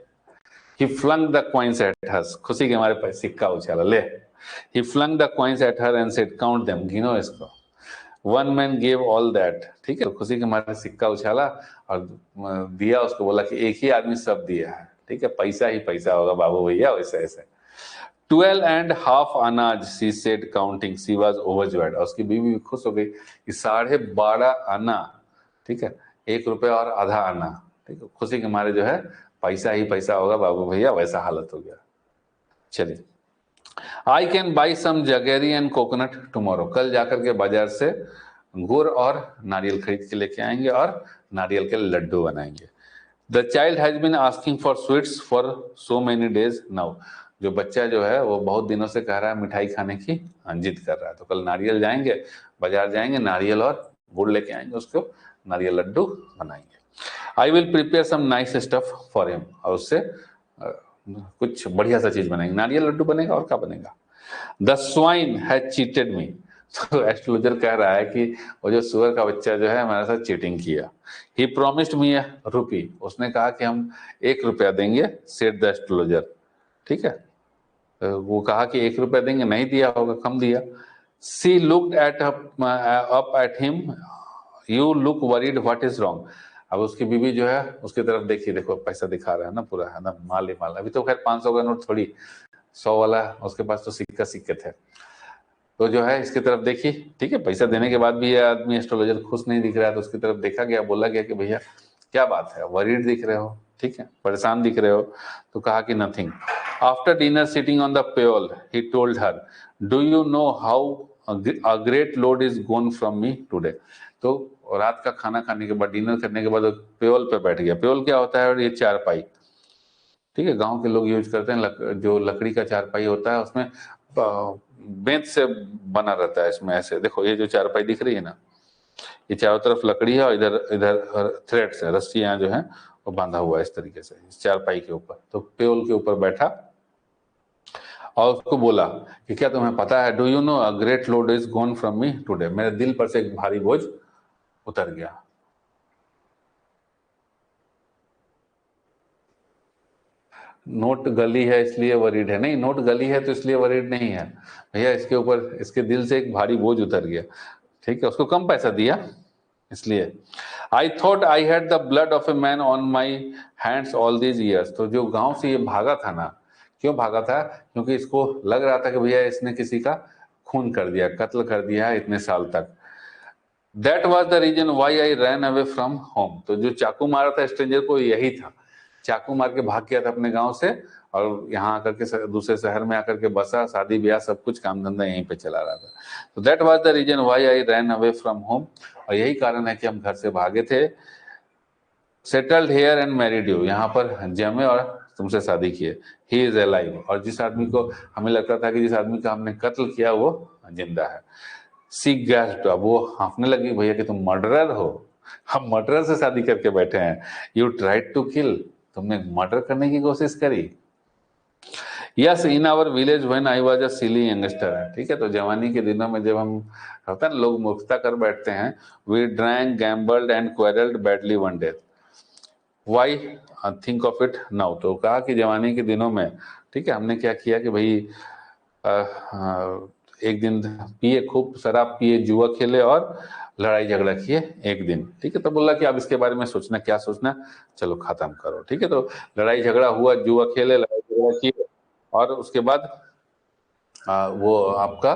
He flung the coins at her, खुशी के हमारे पास सिक्का उछाला, ले। He flung the coins at her and said, count them, गिनो इसको। One man gave all that, ठीक है, तो खुशी के हमारे सिक्का उछाला और दिया उसको, बोला कि एक ही आदमी सब दिया है, ठीक है, पैसा ही पैसा होगा बाबू भैया, वैसे ऐसे। 12.5 आनाज, she said counting, she was overjoyed, और उसकी बीवी भी खुश हो गई कि 12.5 आना, ठीक है, 1 रुपया और आधा आना, ठीक है, खुशी के मारे जो है पैसा ही पैसा होगा बाबू भैया, वैसा हालत हो गया। चलिए, I can buy some jaggery and coconut tomorrow, कल जाकर के बाजार से गुड़ और नारियल खरीद के लेके आएंगे और नारियल के लड्डू बनाएंगे। The child has been asking for sweets for so many days now, जो बच्चा जो है वो बहुत दिनों से कह रहा है मिठाई खाने की जिद कर रहा है, तो कल नारियल जाएंगे, बाजार जाएंगे, नारियल और गुड़ लेके आएंगे, उसको नारियल लड्डू बनाएंगे। I will prepare some nice stuff for him, और उससे कुछ बढ़िया सा चीज बनाएंगे, नारियल लड्डू बनेगा और क्या बनेगा। द स्वाइन हैज चीटेड मी, तो एस्ट्रोलॉजर कह रहा है कि वो जो सुअर का बच्चा जो है हमारे साथ चीटिंग किया। ही प्रॉमिस्ड मी अ रुपी, उसने कहा कि हम 1 रुपया देंगे, सेड द एस्ट्रोलॉजर, ठीक है, वो कहा कि 1 रुपया देंगे, नहीं दिया होगा, कम दिया। She looked at up at him, you look worried, what is wrong, अब उसकी बीवी जो है उसकी तरफ देखी, देखो पैसा दिखा रहा है ना पूरा, है ना, माल ही माल, अभी तो खैर 500 का नोट थोड़ी, 100 वाला उसके पास तो सिक्का सिक्के थे, तो जो है इसकी तरफ देखी, ठीक है, पैसा देने के बाद भी ये आदमी एस्ट्रोलॉजर खुश नहीं दिख रहा है, तो उसकी तरफ देखा गया, बोला गया कि भैया क्या बात है, वरीड दिख रहे हो, ठीक है, परेशान दिख रहे हो, तो कहा कि nothing. After dinner sitting on the pyol he told her, do you know how a great load is gone from me today, तो रात का खाना खाने के बाद, डिनर करने के बाद पेयोल पे बैठ गया। पेयोल क्या होता है, ये चारपाई, ठीक है, गांव के लोग यूज करते हैं, जो लकड़ी का चारपाई होता है, उसमें बेंत से बना रहता है, इसमें ऐसे देखो, ये जो चारपाई दिख रही है ना, ये चारों तरफ लकड़ी है और इधर इधर थ्रेड्स है, रस्सियां जो हैं वो बांधा हुआ है इस तरीके से इस चारपाई के ऊपर, तो पेयोल के ऊपर बैठा और उसको बोला कि क्या तुम्हें पता है, do you no a great load is gone from me today, मेरे दिल पर से एक भारी बोझ उतर गया। नोट गली है इसलिए वरीड है, नहीं, नोट गली है तो इसलिए वरीड नहीं है भैया, इसके ऊपर इसके दिल से एक भारी बोझ उतर गया, ठीक है, उसको कम पैसा दिया इसलिए। I thought I had the blood of a man on my hands all these years, तो जो गांव से ये भागा था ना, क्यों भागा था, क्योंकि इसको लग रहा था कि भैया इसने किसी का खून कर दिया, कत्ल कर दिया है इतने साल तक। That was the reason why I ran away from home, तो जो चाकू मारा था स्ट्रेंजर को यही था, चाकू मार के भाग गया था अपने गांव से और यहाँ आकर के दूसरे शहर में आकर के बसा, शादी ब्याह सब कुछ काम धंधा यहीं पे चला रहा था। तो that was the reason why I ran away from home, और यही कारण है कि हम घर से भागे थे। Settled here and married you, यहाँ पर जमे और तुमसे शादी किए। ही इज अलाइव, और जिस आदमी को हमें लगता था कि जिस आदमी का हमने कत्ल किया वो जिंदा है। सी गैस्प्ड, अब वो हाँफने लगी, भैया कि तुम मर्डरर हो, हम मर्डरर से शादी करके बैठे हैं। यू ट्राइड टू किल, तुमने मर्डर करने की कोशिश करी। Yes, in our village when I was a silly youngster, ठीक है, तो जवानी के दिनों में जब हम होता है ना लोग मूर्खता कर बैठते हैं, we drank gambled and quarrelled badly one day, why think of it now, तो कहा कि जवानी के दिनों में, ठीक है, हमने क्या किया कि भाई एक दिन पिए, खूब शराब पिए, जुआ खेले और लड़ाई झगड़ा किए एक दिन, ठीक है, तो बोला कि अब इसके बारे में सोचना, क्या सोचना, चलो खत्म करो, ठीक है, तो लड़ाई झगड़ा हुआ, जुआ खेले, लड़ाई झगड़ा किए, और उसके बाद वो आपका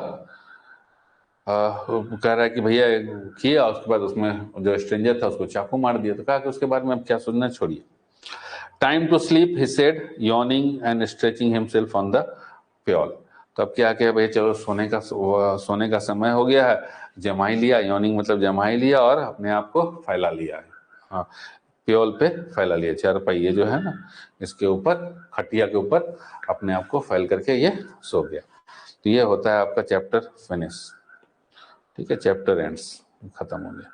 कह रहा है कि भैया किया, उसके बाद उसमें जो स्ट्रेंजर था उसको चाकू मार दिया, तो कहा कि उसके बारे में अब क्या सोचना, छोड़िए। Time to sleep he said, yawning and stretching himself on the pyol, तो अब क्या किया भाई, चलो सोने का समय हो गया है, जमा ही लिया, यॉर्निंग मतलब जमा ही लिया, और अपने आप को फैला लिया है, हाँ, प्योल पे फैला लिया, चारपाई ये जो है ना इसके ऊपर, खटिया के ऊपर अपने आप को फैल करके ये सो गया। तो ये होता है आपका चैप्टर फिनिश, ठीक है, चैप्टर एंड्स, खत्म हो गया।